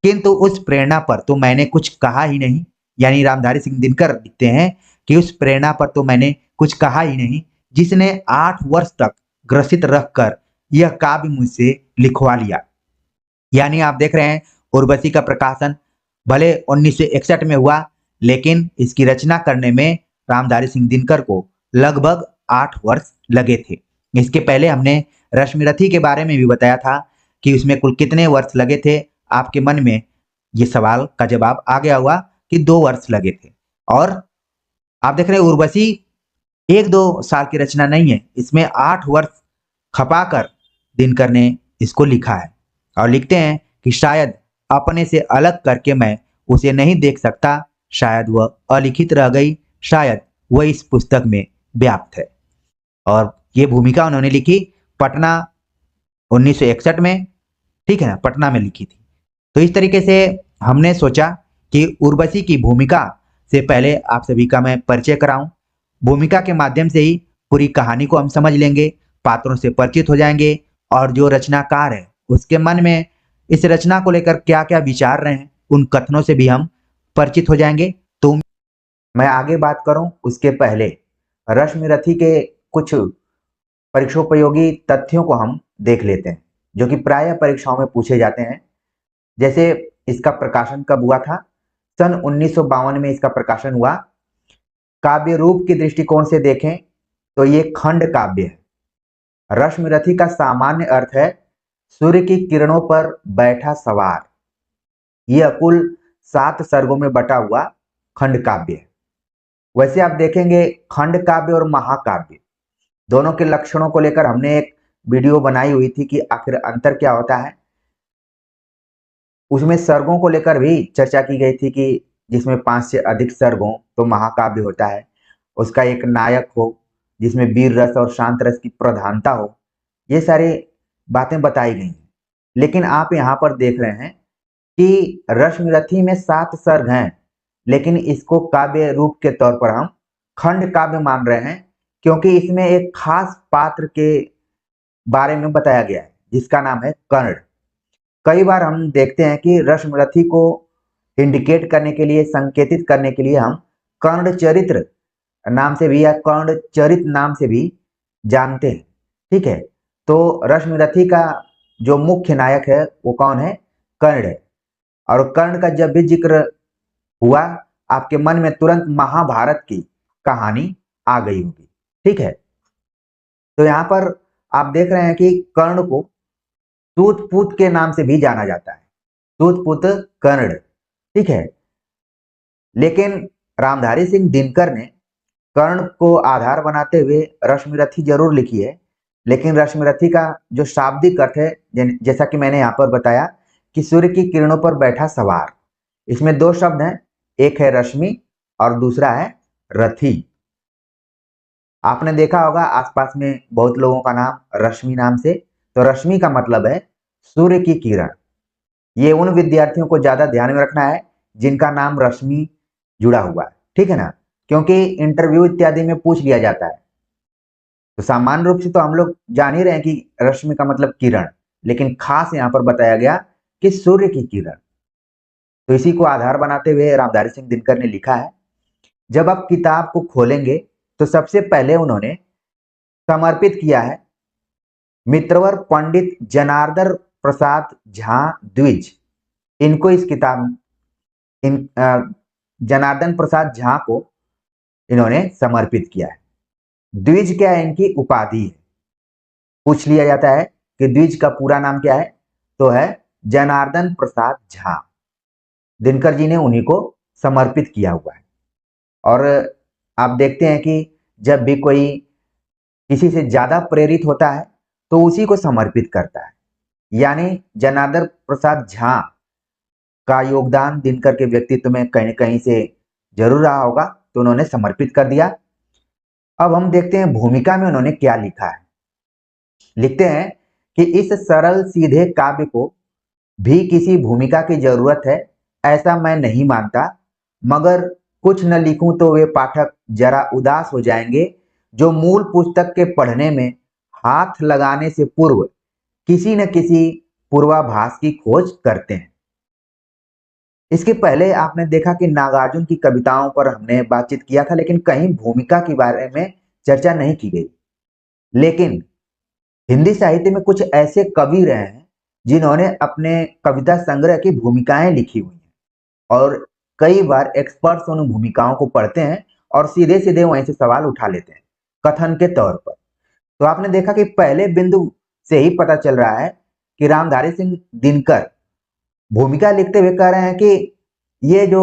किंतु उस प्रेरणा पर तो मैंने कुछ कहा ही नहीं, यानी रामधारी सिंह दिनकर लिखते हैं कि उस प्रेरणा पर तो मैंने कुछ कहा ही नहीं जिसने 8 वर्ष तक ग्रसित रखकर यह काव्य मुझसे लिखवा लिया। यानी आप देख रहे हैं उर्वशी का प्रकाशन भले 1961 में हुआ, लेकिन इसकी रचना करने में रामधारी सिंह दिनकर को लगभग 8 वर्ष लगे थे। इसके पहले हमने रश्मिरथी के बारे में भी बताया था कि उसमें कुल कितने वर्ष लगे थे। आपके मन में ये सवाल का जवाब आ गया हुआ कि 2 वर्ष लगे थे। और आप देख रहे हैं उर्वशी 1-2 साल की रचना नहीं है, इसमें 8 वर्ष खपाकर दिनकर ने इसको लिखा है। और लिखते हैं कि शायद अपने से अलग करके मैं उसे नहीं देख सकता, शायद वह अलिखित रह गई, शायद वह इस पुस्तक में व्याप्त है। और ये भूमिका उन्होंने लिखी पटना 1961 में, ठीक है ना, पटना में लिखी थी। तो इस तरीके से हमने सोचा कि उर्वशी की भूमिका से पहले आप सभी का मैं परिचय कराऊं। भूमिका के माध्यम से ही पूरी कहानी को हम समझ लेंगे, पात्रों से परिचित हो जाएंगे और जो रचनाकार है उसके मन में इस रचना को लेकर क्या क्या विचार रहे हैं उन कथनों से भी हम परिचित हो जाएंगे। तो मैं आगे बात करूं उसके पहले रश्मिरथी के कुछ परीक्षोपयोगी तथ्यों को हम देख लेते हैं जो कि प्रायः परीक्षाओं में पूछे जाते हैं। जैसे इसका प्रकाशन कब हुआ था? सन 1952 में इसका प्रकाशन हुआ। काव्य रूप के दृष्टिकोण से देखें तो ये खंड काव्य है। रश्मिरथी का सामान्य अर्थ है सूर्य की किरणों पर बैठा सवार। यह कुल 7 सर्गों में बटा हुआ खंड काव्य है। वैसे आप देखेंगे खंड काव्य और महाकाव्य दोनों के लक्षणों को लेकर हमने एक वीडियो बनाई हुई थी कि आखिर अंतर क्या होता है। उसमें सर्गों को लेकर भी चर्चा की गई थी कि जिसमें 5 से अधिक सर्ग हो तो महाकाव्य होता है, उसका एक नायक हो जिसमें वीर रस और शांत रस की प्रधानता हो। ये सारी बातें बताई गई हैं। लेकिन आप यहाँ पर देख रहे हैं कि रश्मिरथी में 7 सर्ग हैं, लेकिन इसको काव्य रूप के तौर पर हम खंड काव्य मान रहे हैं क्योंकि इसमें एक खास पात्र के बारे में बताया गया है जिसका नाम है कर्ण। कई बार हम देखते हैं कि रश्मिरथी को इंडिकेट करने के लिए, संकेतित करने के लिए हम कर्ण चरित्र नाम से भी या कर्ण चरित नाम से भी जानते हैं, ठीक है। तो रश्मिरथी का जो मुख्य नायक है वो कौन है? कर्ण है। और कर्ण का जब भी जिक्र हुआ आपके मन में तुरंत महाभारत की कहानी आ गई होगी, ठीक है। तो यहाँ पर आप देख रहे हैं कि कर्ण को सूतपुत के नाम से भी जाना जाता है, सूतपुत कर्ण, ठीक है। लेकिन रामधारी सिंह दिनकर ने कर्ण को आधार बनाते हुए रश्मिरथी जरूर लिखी है, लेकिन रश्मिरथी का जो शाब्दिक अर्थ है जैसा कि मैंने यहाँ पर बताया कि सूर्य की किरणों पर बैठा सवार, इसमें 2 शब्द हैं, एक है रश्मि और दूसरा है रथी। आपने देखा होगा आसपास में बहुत लोगों का नाम रश्मि नाम से, तो रश्मि का मतलब है सूर्य की किरण। ये उन विद्यार्थियों को ज्यादा ध्यान में रखना है जिनका नाम रश्मि जुड़ा हुआ है, ठीक है ना, क्योंकि इंटरव्यू इत्यादि में पूछ लिया जाता है। तो सामान्य रूप से तो हम लोग जान ही रहे हैं कि रश्मि का मतलब किरण, लेकिन खास यहाँ पर बताया गया कि सूर्य की किरण। तो इसी को आधार बनाते हुए रामधारी सिंह दिनकर ने लिखा है। जब आप किताब को खोलेंगे तो सबसे पहले उन्होंने समर्पित किया है मित्रवर पंडित जनार्दन प्रसाद झा द्विज। इनको इस किताब इन जनार्दन प्रसाद झा को इन्होंने समर्पित किया है। द्विज क्या है? इनकी उपाधि है। पूछ लिया जाता है कि द्विज का पूरा नाम क्या है, तो है जनार्दन प्रसाद झा। दिनकर जी ने उन्हीं को समर्पित किया हुआ है। और आप देखते हैं कि जब भी कोई किसी से ज्यादा प्रेरित होता है तो उसी को समर्पित करता है। यानी जनार्दन प्रसाद झा का योगदान दिनकर के व्यक्तित्व में कहीं न कहीं से जरूर रहा होगा, तो उन्होंने समर्पित कर दिया। अब हम देखते हैं भूमिका में उन्होंने क्या लिखा है। लिखते हैं कि इस सरल सीधे काव्य को भी किसी भूमिका की जरूरत है, ऐसा मैं नहीं मानता, मगर कुछ न लिखूं तो वे पाठक जरा उदास हो जाएंगे जो मूल पुस्तक के पढ़ने में हाथ लगाने से पूर्व किसी न किसी पूर्वाभास की खोज करते हैं। इसके पहले आपने देखा कि नागार्जुन की कविताओं पर हमने बातचीत किया था, लेकिन कहीं भूमिका के बारे में चर्चा नहीं की गई। लेकिन हिंदी साहित्य में कुछ ऐसे कवि रहे हैं जिन्होंने अपने कविता संग्रह की भूमिकाएं लिखी हुई हैं, और कई बार एक्सपर्ट्स उन भूमिकाओं को पढ़ते हैं और सीधे सीधे वहीं से सवाल उठा लेते हैं कथन के तौर पर। तो आपने देखा कि पहले बिंदु से ही पता चल रहा है कि रामधारी सिंह दिनकर भूमिका लिखते हुए कह रहे हैं कि ये जो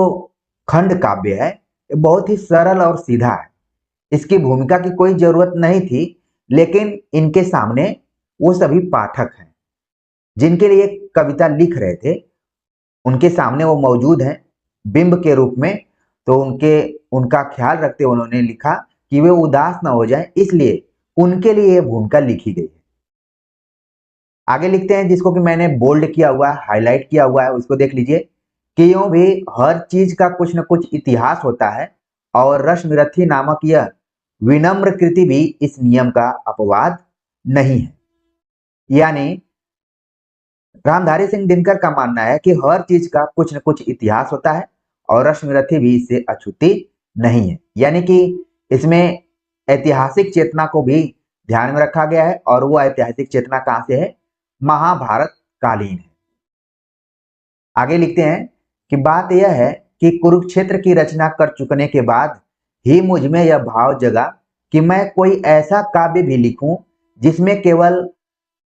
खंड काव्य है ये बहुत ही सरल और सीधा है, इसकी भूमिका की कोई जरूरत नहीं थी, लेकिन इनके सामने वो सभी पाठक हैं जिनके लिए कविता लिख रहे थे, उनके सामने वो मौजूद हैं बिंब के रूप में। तो उनका ख्याल रखते हुए उन्होंने लिखा कि वे उदास ना हो जाएं, इसलिए उनके लिए ये भूमिका लिखी गई है। आगे लिखते हैं, जिसको कि मैंने बोल्ड किया हुआ है, हाईलाइट किया हुआ है, उसको देख लीजिए कि यूं भी हर चीज का कुछ न कुछ इतिहास होता है और रश्मिरथी नामक यह विनम्र कृति भी इस नियम का अपवाद नहीं है। यानी रामधारी सिंह दिनकर का मानना है कि हर चीज का कुछ न कुछ इतिहास होता है और रश्मिरथी भी इससे अछूती नहीं है। यानी कि इसमें ऐतिहासिक चेतना को भी ध्यान में रखा गया है, और वो ऐतिहासिक चेतना कहां से है? महाभारत कालीन है। आगे लिखते हैं कि बात यह है कि कुरुक्षेत्र की रचना कर चुकने के बाद ही मुझ में यह भाव जगा कि मैं कोई ऐसा काव्य भी लिखूं जिसमें केवल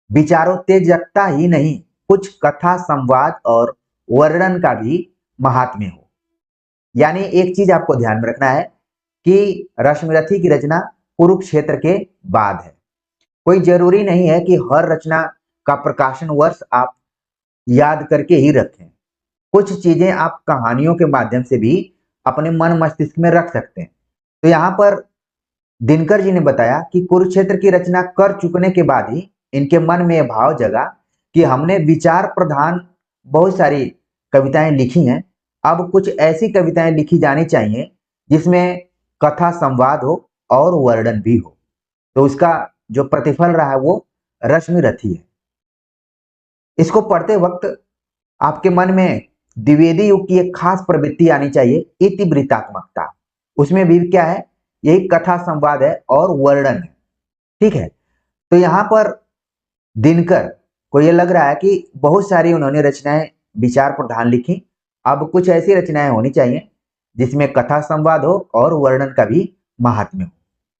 विचारोत्तेजकता ही नहीं, कुछ कथा संवाद और वर्णन का भी महात्म्य हो। यानी एक चीज आपको ध्यान में रखना है कि रश्मिरथी की रचना कुरुक्षेत्र के बाद है। कोई जरूरी नहीं है कि हर रचना का प्रकाशन वर्ष आप याद करके ही रखें। कुछ चीजें आप कहानियों के माध्यम से भी अपने मन मस्तिष्क में रख सकते हैं। तो यहाँ पर दिनकर जी ने बताया कि कुरुक्षेत्र की रचना कर चुकने के बाद ही इनके मन में यह भाव जगा कि हमने विचार प्रधान बहुत सारी कविताएं लिखी हैं, अब कुछ ऐसी कविताएं लिखी जानी चाहिए जिसमें कथा संवाद हो और वर्णन भी हो। तो उसका जो प्रतिफल रहा है वो रश्मिरथी है। इसको पढ़ते वक्त आपके मन में द्विवेदी युग की एक खास प्रवृत्ति आनी चाहिए, इतिवृत्तात्मकता। उसमें भी क्या है? यही कथा संवाद है और वर्णन है। ठीक है, तो यहां पर दिनकर को यह लग रहा है कि बहुत सारी उन्होंने रचनाएं विचार प्रधान लिखी, अब कुछ ऐसी रचनाएं होनी चाहिए जिसमें कथा संवाद हो और वर्णन का भी महात्म्य हो।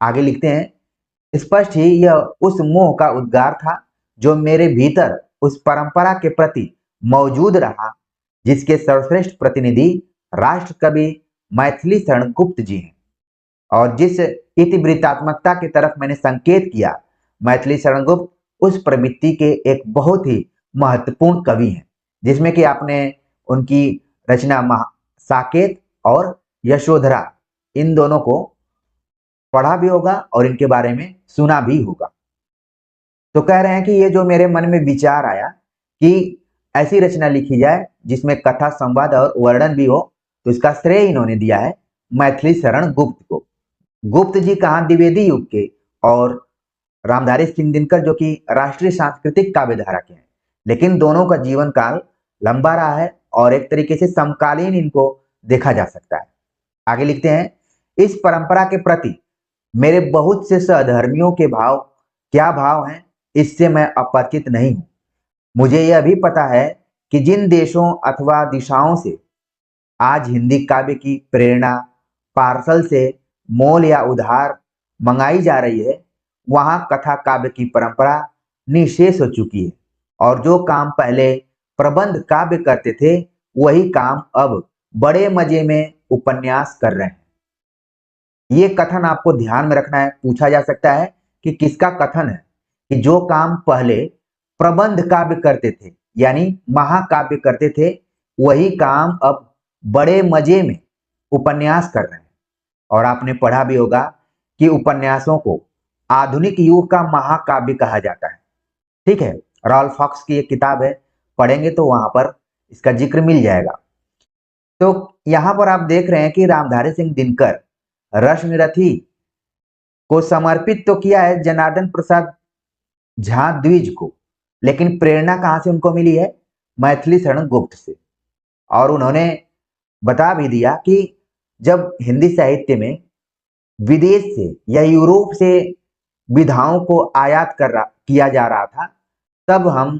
आगे लिखते हैं, स्पष्ट ही यह उस मोह का उद्गार था जो मेरे भीतर उस परंपरा के प्रति मौजूद रहा जिसके सर्वश्रेष्ठ प्रतिनिधि राष्ट्र कवि मैथिली शरण गुप्त जी हैं, और जिस इतिवृत्तात्मकता की तरफ मैंने संकेत किया, मैथिली शरण गुप्त उस प्रवृत्ति के एक बहुत ही महत्वपूर्ण कवि हैं, जिसमें कि आपने उनकी रचना साकेत और यशोधरा इन दोनों को पढ़ा भी होगा और इनके बारे में सुना भी होगा। तो कह रहे हैं कि ये जो मेरे मन में विचार आया कि ऐसी रचना लिखी जाए जिसमें कथा संवाद और वर्णन भी हो, तो इसका श्रेय इन्होंने दिया है मैथिली शरण गुप्त को। गुप्त जी कहाँ? द्विवेदी युग के, और रामधारी सिंह दिनकर जो कि राष्ट्रीय सांस्कृतिक काव्य धारा के हैं, लेकिन दोनों का जीवन काल लंबा रहा है और एक तरीके से समकालीन इनको देखा जा सकता है। आगे लिखते हैं, इस परंपरा के प्रति मेरे बहुत से सहधर्मियों के भाव क्या भाव हैं इससे मैं अपरिचित नहीं हूं। मुझे यह भी पता है कि जिन देशों अथवा दिशाओं से आज हिंदी काव्य की प्रेरणा पार्सल से मोल या उधार मंगाई जा रही है, वहां कथा काव्य की परंपरा निशेष हो चुकी है, और जो काम पहले प्रबंध काव्य करते थे वही काम अब बड़े मजे में उपन्यास कर रहे हैं। ये कथन आपको ध्यान में रखना है। पूछा जा सकता है कि किसका कथन है कि जो काम पहले प्रबंध काव्य करते थे यानी महाकाव्य करते थे, वही काम अब बड़े मजे में उपन्यास कर रहे हैं। और आपने पढ़ा भी होगा कि उपन्यासों को आधुनिक युग का महाकाव्य कहा जाता है। ठीक है, रॉल्फ फॉक्स की एक किताब है, पढ़ेंगे तो वहां पर इसका जिक्र मिल जाएगा। तो यहां पर आप देख रहे हैं कि रामधारी सिंह दिनकर रश्मिरथी को समर्पित तो किया है जनार्दन प्रसाद झा द्विज को, लेकिन प्रेरणा कहां से उनको मिली है? मैथिली शरण गुप्त से। और उन्होंने बता भी दिया कि जब हिंदी साहित्य में विदेश से या यूरोप से विधाओं को आयात किया जा रहा था, तब हम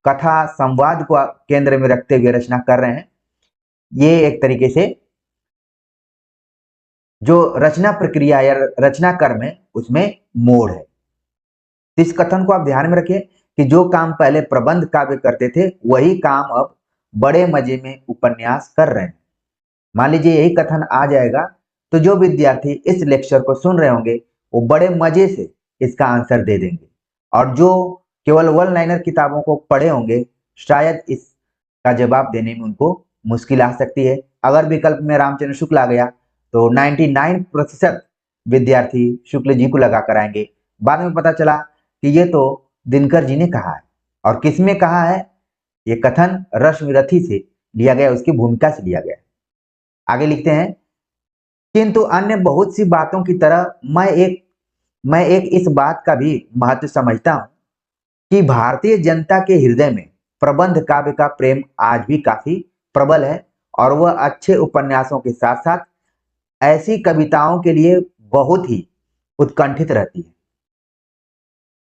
कथा संवाद को केंद्र में रखते हुए रचना कर रहे हैं। ये एक तरीके से जो रचना प्रक्रिया या रचना कर्म है उसमें मोड़ है। इस कथन को आप ध्यान में रखिए कि जो काम पहले प्रबंध काव्य करते थे, वही काम अब बड़े मजे में उपन्यास कर रहे हैं। मान लीजिए यही कथन आ जाएगा तो जो विद्यार्थी इस लेक्चर को सुन रहे होंगे वो बड़े मजे से इसका आंसर दे देंगे, और जो केवल वन लाइनर किताबों को पढ़े होंगे शायद इसका जवाब देने में उनको मुश्किल आ सकती है। अगर विकल्प में रामचंद्र शुक्ल आ गया तो 99% विद्यार्थी शुक्ल जी को लगा कर आएंगे। बाद में पता चला कि ये तो दिनकर जी ने कहा है। और किसमें कहा है? ये कथन रश्मिरथी से लिया गया, उसकी भूमिका से लिया गया। आगे लिखते हैं, किंतु अन्य बहुत सी बातों की तरह मैं एक इस बात का भी महत्व समझता हूं कि भारतीय जनता के हृदय में प्रबंध काव्य का प्रेम आज भी काफी प्रबल है, और वह अच्छे उपन्यासों के साथ साथ ऐसी कविताओं के लिए बहुत ही उत्कंठित रहती है।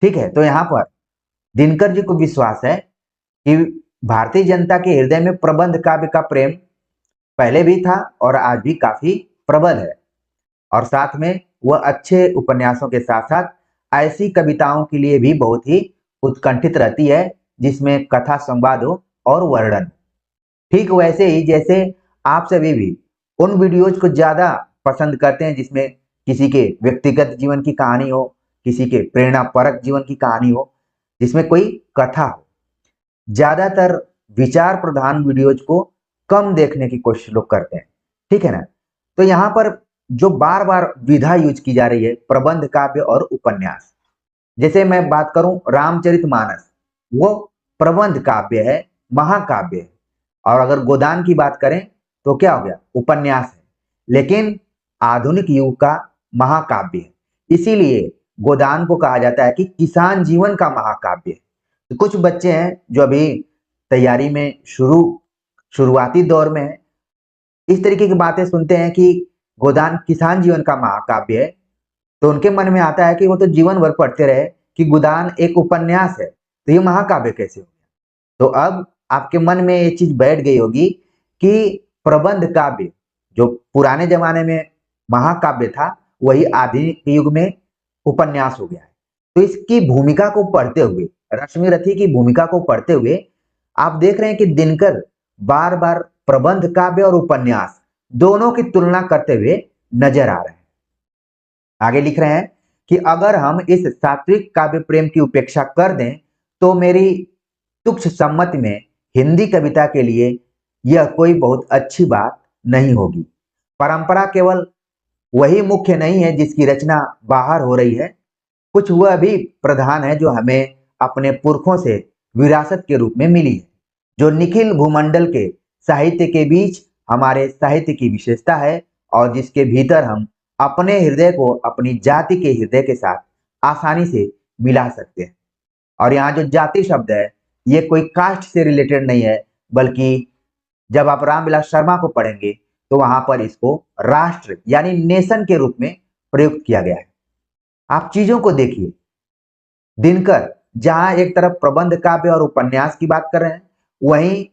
ठीक है, तो यहां पर दिनकर जी को विश्वास है कि भारतीय जनता के हृदय में प्रबंध काव्य का प्रेम पहले भी था और आज भी काफी प्रबल है, और साथ में वह अच्छे उपन्यासों के साथ साथ ऐसी कविताओं के लिए भी बहुत ही उत्कंठित रहती है जिसमें कथा संवाद हो और वर्णन। ठीक वैसे ही जैसे आप सभी भी उन वीडियोज को ज्यादा पसंद करते हैं जिसमें किसी के व्यक्तिगत जीवन की कहानी हो, किसी के प्रेरणा परक जीवन की कहानी हो, जिसमें कोई कथा हो। ज्यादातर विचार प्रधान वीडियोज को कम देखने की कोशिश लोग करते हैं। ठीक है ना? तो यहाँ पर जो बार बार विधा यूज की जा रही है प्रबंध काव्य और उपन्यास, जैसे मैं बात करूं रामचरितमानस, वो प्रबंध काव्य है, महाकाव्य है। और अगर गोदान की बात करें तो क्या हो गया? उपन्यास है, लेकिन आधुनिक युग का महाकाव्य है। इसीलिए गोदान को कहा जाता है कि किसान जीवन का महाकाव्य है। तो कुछ बच्चे हैं जो अभी तैयारी में शुरुआती दौर में है, इस तरीके की बातें सुनते हैं कि गोदान किसान जीवन का महाकाव्य है, तो उनके मन में आता है कि वो तो जीवन भर पढ़ते रहे कि गोदान एक उपन्यास है, तो ये महाकाव्य कैसे हो गया? तो अब आपके मन में ये चीज बैठ गई होगी कि प्रबंध काव्य जो पुराने जमाने में महाकाव्य था, वही आधुनिक युग में उपन्यास हो गया है। तो इसकी भूमिका को पढ़ते हुए, रश्मिरथी की भूमिका को पढ़ते हुए आप देख रहे हैं कि दिनकर बार बार प्रबंध काव्य और उपन्यास दोनों की तुलना करते हुए नजर आ रहे हैं। आगे लिख रहे हैं कि अगर हम इस सात्विक काव्य प्रेम की उपेक्षा कर दें तो मेरी तुच्छ सम्मति में हिंदी कविता के लिए यह कोई बहुत अच्छी बात नहीं होगी। परंपरा केवल वही मुख्य नहीं है जिसकी रचना बाहर हो रही है, कुछ वह भी प्रधान है जो हमें अपने पुरखों से विरासत के रूप में मिली है, जो निखिल भूमंडल के साहित्य के बीच हमारे साहित्य की विशेषता है, और जिसके भीतर हम अपने हृदय को अपनी जाति के हृदय के साथ आसानी से मिला सकते हैं। और यहाँ जो जाति शब्द है ये कोई कास्ट से रिलेटेड नहीं है, बल्कि जब आप रामविलास शर्मा को पढ़ेंगे तो वहां पर इसको राष्ट्र यानी नेशन के रूप में प्रयुक्त किया गया है। आप चीजों को देखिए, दिनकर जहां एक तरफ प्रबंध काव्य और उपन्यास की बात कर रहे हैं, वहीं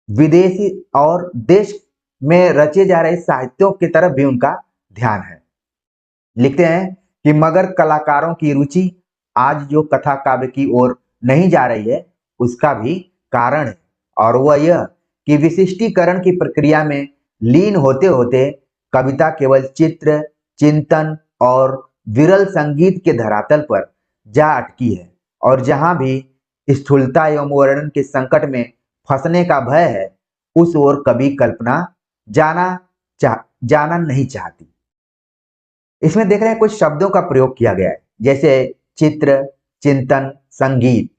विदेशी और देश में रचे जा रहे साहित्यों की तरफ भी उनका ध्यान है। लिखते हैं कि मगर कलाकारों की रुचि आज जो कथा काव्य की ओर नहीं जा रही है उसका भी कारण है, और वह यह कि विशिष्टीकरण की प्रक्रिया में लीन होते होते कविता केवल चित्र, चिंतन और विरल संगीत के धरातल पर जा अटकी है, और जहां भी स्थूलता एवं वर्णन के संकट में फंसने का भय है, उस ओर कभी कल्पना जाना नहीं चाहती। इसमें देख रहे हैं कुछ शब्दों का प्रयोग किया गया है, जैसे चित्र, चिंतन, संगीत,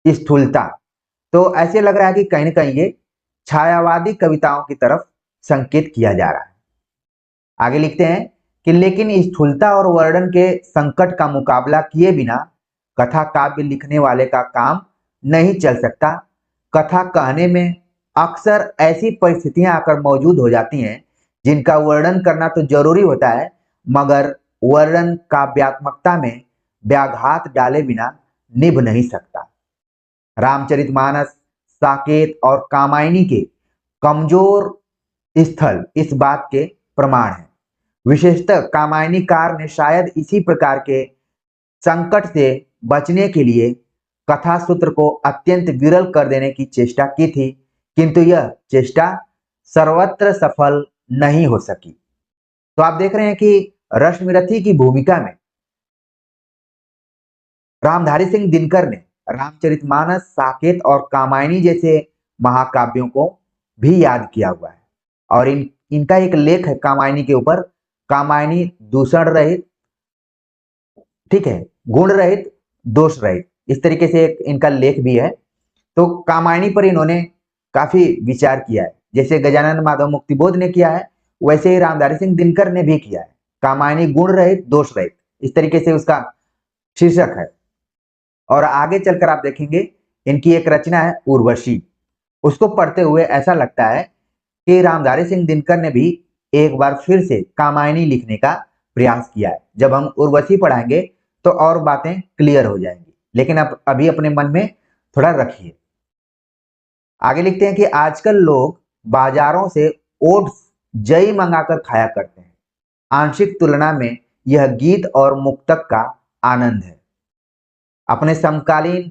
स्थूलता। तो ऐसे लग रहा है कि कहीं ना कहीं ये छायावादी कविताओं की तरफ संकेत किया जा रहा है। आगे लिखते हैं कि लेकिन स्थूलता और वर्णन के संकट का मुकाबला किए बिना कथा काव्य लिखने वाले का काम नहीं चल सकता। कथा कहने में अक्सर ऐसी परिस्थितियां आकर मौजूद हो जाती हैं जिनका वर्णन करना तो जरूरी होता है, मगर वर्णन काव्यात्मकता में व्याघात डाले बिना निभ नहीं सकता। रामचरितमानस, साकेत और कामायनी के कमजोर स्थल इस बात के प्रमाण हैं। विशेषतः कामायनीकार ने शायद इसी प्रकार के संकट से बचने के लिए कथा सूत्र को अत्यंत विरल कर देने की चेष्टा की थी, किंतु यह चेष्टा सर्वत्र सफल नहीं हो सकी। तो आप देख रहे हैं कि रश्मिरथी की भूमिका में रामधारी सिंह दिनकर ने रामचरितमानस, साकेत और कामायनी जैसे महाकाव्यों को भी याद किया हुआ है। और इनका एक लेख है कामायनी के ऊपर, कामायनी दूषण रहित, ठीक है, गुण रहित, दोष रहित, इस तरीके से एक इनका लेख भी है। तो कामायनी पर इन्होंने काफी विचार किया है, जैसे गजानन माधव मुक्तिबोध ने किया है, वैसे ही रामधारी सिंह दिनकर ने भी किया है। कामायनी गुण रहित, दोष रहित, इस तरीके से उसका शीर्षक है। और आगे चलकर आप देखेंगे इनकी एक रचना है उर्वशी। उसको पढ़ते हुए ऐसा लगता है कि रामधारी सिंह दिनकर ने भी एक बार फिर से कामायनी लिखने का प्रयास किया है। जब हम उर्वशी पढ़ाएंगे तो और बातें क्लियर हो जाएंगी, लेकिन अब अभी अपने मन में थोड़ा रखिए। आगे लिखते हैं कि आजकल लोग बाजारों से ओट्स, जई मंगाकर खाया करते हैं। आंशिक तुलना में यह गीत और मुक्तक का आनंद है। अपने समकालीन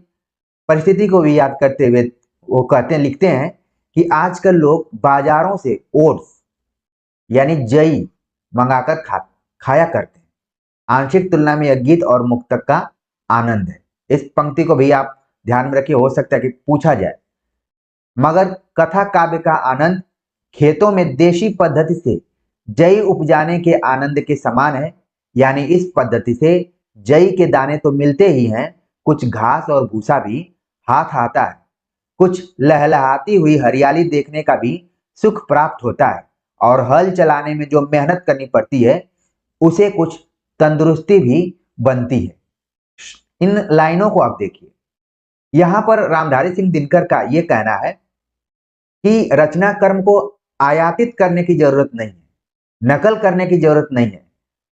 परिस्थिति को भी याद करते हुए वो कहते हैं, लिखते हैं कि आजकल लोग बाजारों से ओट्स यानी जई मंगाकर खाया करते हैं। आंशिक तुलना में यह गीत और मुक्तक का आनंद है। इस पंक्ति को भी आप ध्यान में रखिए, हो सकता है कि पूछा जाए। मगर कथा काव्य का आनंद खेतों में देशी पद्धति से जई उपजाने के आनंद के समान है। यानी इस पद्धति से जई के दाने तो मिलते ही हैं, कुछ घास और भूसा भी हाथ आता है, कुछ लहलहाती हुई हरियाली देखने का भी सुख प्राप्त होता है, और हल चलाने में जो मेहनत करनी पड़ती है उसे कुछ तंदुरुस्ती भी बनती है। इन लाइनों को आप देखिए, यहां पर रामधारी सिंह दिनकर का यह कहना है कि रचना कर्म को आयातित करने की जरूरत नहीं है, नकल करने की जरूरत नहीं है,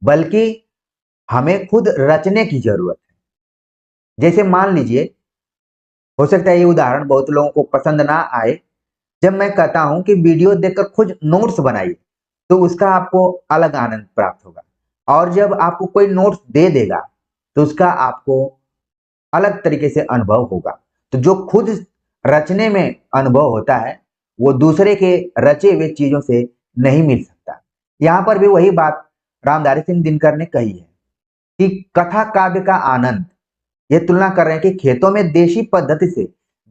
बल्कि हमें खुद रचने की जरूरत है। जैसे मान लीजिए, हो सकता है ये उदाहरण बहुत लोगों को पसंद ना आए, जब मैं कहता हूं कि वीडियो देखकर खुद नोट्स बनाइए, तो उसका आपको अलग आनंद प्राप्त होगा, और जब आपको कोई नोट्स दे देगा तो उसका आपको अलग तरीके से अनुभव होगा। तो जो खुद रचने में अनुभव होता है वो दूसरे के रचे हुए चीजों से नहीं मिल सकता। यहां पर भी वही बात रामधारी सिंह दिनकर ने कही है कि कथा काव्य का आनंद, ये तुलना कर रहे हैं कि खेतों में देशी पद्धति से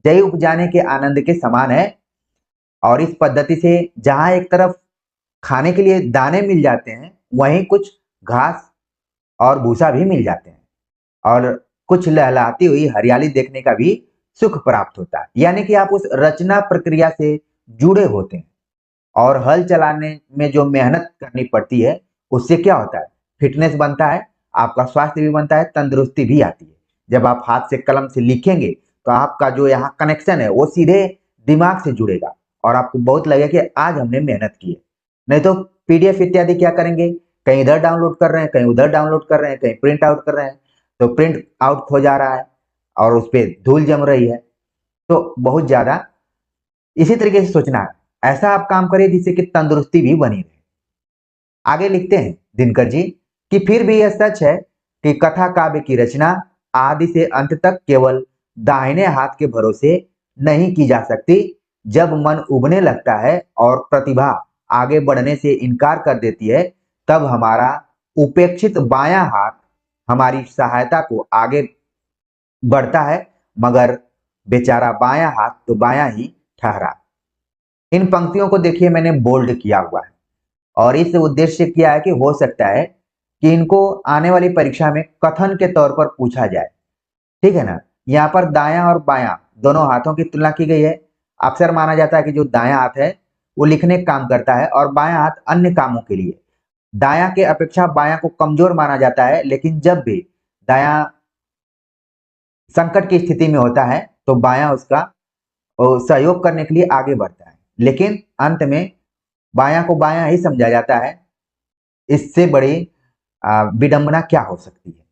जई उपजाने के आनंद के समान है। और इस पद्धति से जहां एक तरफ खाने के लिए दाने मिल जाते हैं, वहीं कुछ घास और भूसा भी मिल जाते हैं, और कुछ लहलहाती हुई हरियाली देखने का भी सुख प्राप्त होता है। यानी कि आप उस रचना प्रक्रिया से जुड़े होते हैं, और हल चलाने में जो मेहनत करनी पड़ती है उससे क्या होता है, फिटनेस बनता है, आपका स्वास्थ्य भी बनता है, तंदुरुस्ती भी आती है। जब आप हाथ से कलम से लिखेंगे तो आपका जो यहाँ कनेक्शन है वो सीधे दिमाग से जुड़ेगा, और आपको बहुत लगेगा कि आज हमने मेहनत की है। नहीं तो पीडीएफ इत्यादि क्या करेंगे, कहीं इधर डाउनलोड कर रहे हैं, कहीं उधर डाउनलोड कर रहे हैं, कहीं प्रिंट आउट कर रहे हैं, तो प्रिंट आउट खो जा रहा है और उस पर धूल जम रही है। तो बहुत ज्यादा इसी तरीके से सोचना है, ऐसा आप काम करिए जिससे कि तंदुरुस्ती भी बनी रहे। आगे लिखते हैं दिनकर जी कि फिर भी यह सच है कि कथा काव्य की रचना आदि से अंत तक केवल दाहिने हाथ के भरोसे नहीं की जा सकती। जब मन उबने लगता है और प्रतिभा आगे बढ़ने से इनकार कर देती है, तब हमारा उपेक्षित बायां हाथ हमारी सहायता को आगे बढ़ता है, मगर बेचारा बायां हाथ तो बायां ही ठहरा। इन पंक्तियों को देखिए मैंने बोल्ड किया हुआ है और इस उद्देश्य किया है कि हो सकता है कि इनको आने वाली परीक्षा में कथन के तौर पर पूछा जाए। ठीक है ना। यहाँ पर दायां और बायां दोनों हाथों की तुलना की गई है। अक्सर माना जाता है कि जो दायां हाथ है वो लिखने का काम करता है और बायां हाथ अन्य कामों के लिए। दायां के अपेक्षा बायां को कमजोर माना जाता है, लेकिन जब भी दायां संकट की स्थिति में होता है तो बायां उसका सहयोग करने के लिए आगे बढ़ता है, लेकिन अंत में बायां को बायां ही समझा जाता है। इससे बड़ी विडंबना क्या हो सकती है,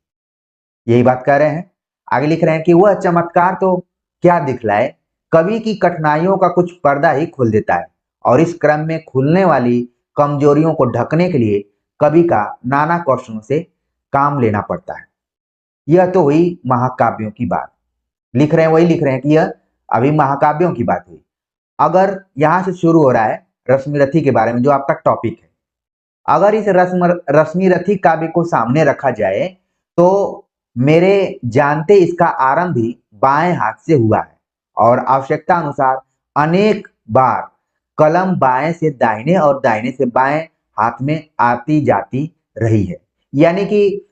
यही बात कर रहे हैं। आगे लिख रहे हैं कि वह चमत्कार तो क्या दिखलाए, कवि की कठिनाइयों का कुछ पर्दा ही खोल देता है और इस क्रम में खुलने वाली कमजोरियों को ढकने के लिए कवि का नाना कौशलों से काम लेना पड़ता है। यह तो हुई महाकाव्यों की बात। लिख रहे हैं, वही लिख रहे हैं कि यह अभी महाकाव्यों की बात हुई। अगर यहां से शुरू हो रहा है रश्मिरथी के बारे में, जो आपका टॉपिक है, अगर इस रश्मिरथी काव्य को सामने रखा जाए तो मेरे जानते इसका आरंभ भी बाएं हाथ से हुआ है और आवश्यकता अनुसार अनेक बार कलम बाएं से दाहिने और दाहिने से बाएं हाथ में आती जाती रही है। यानी कि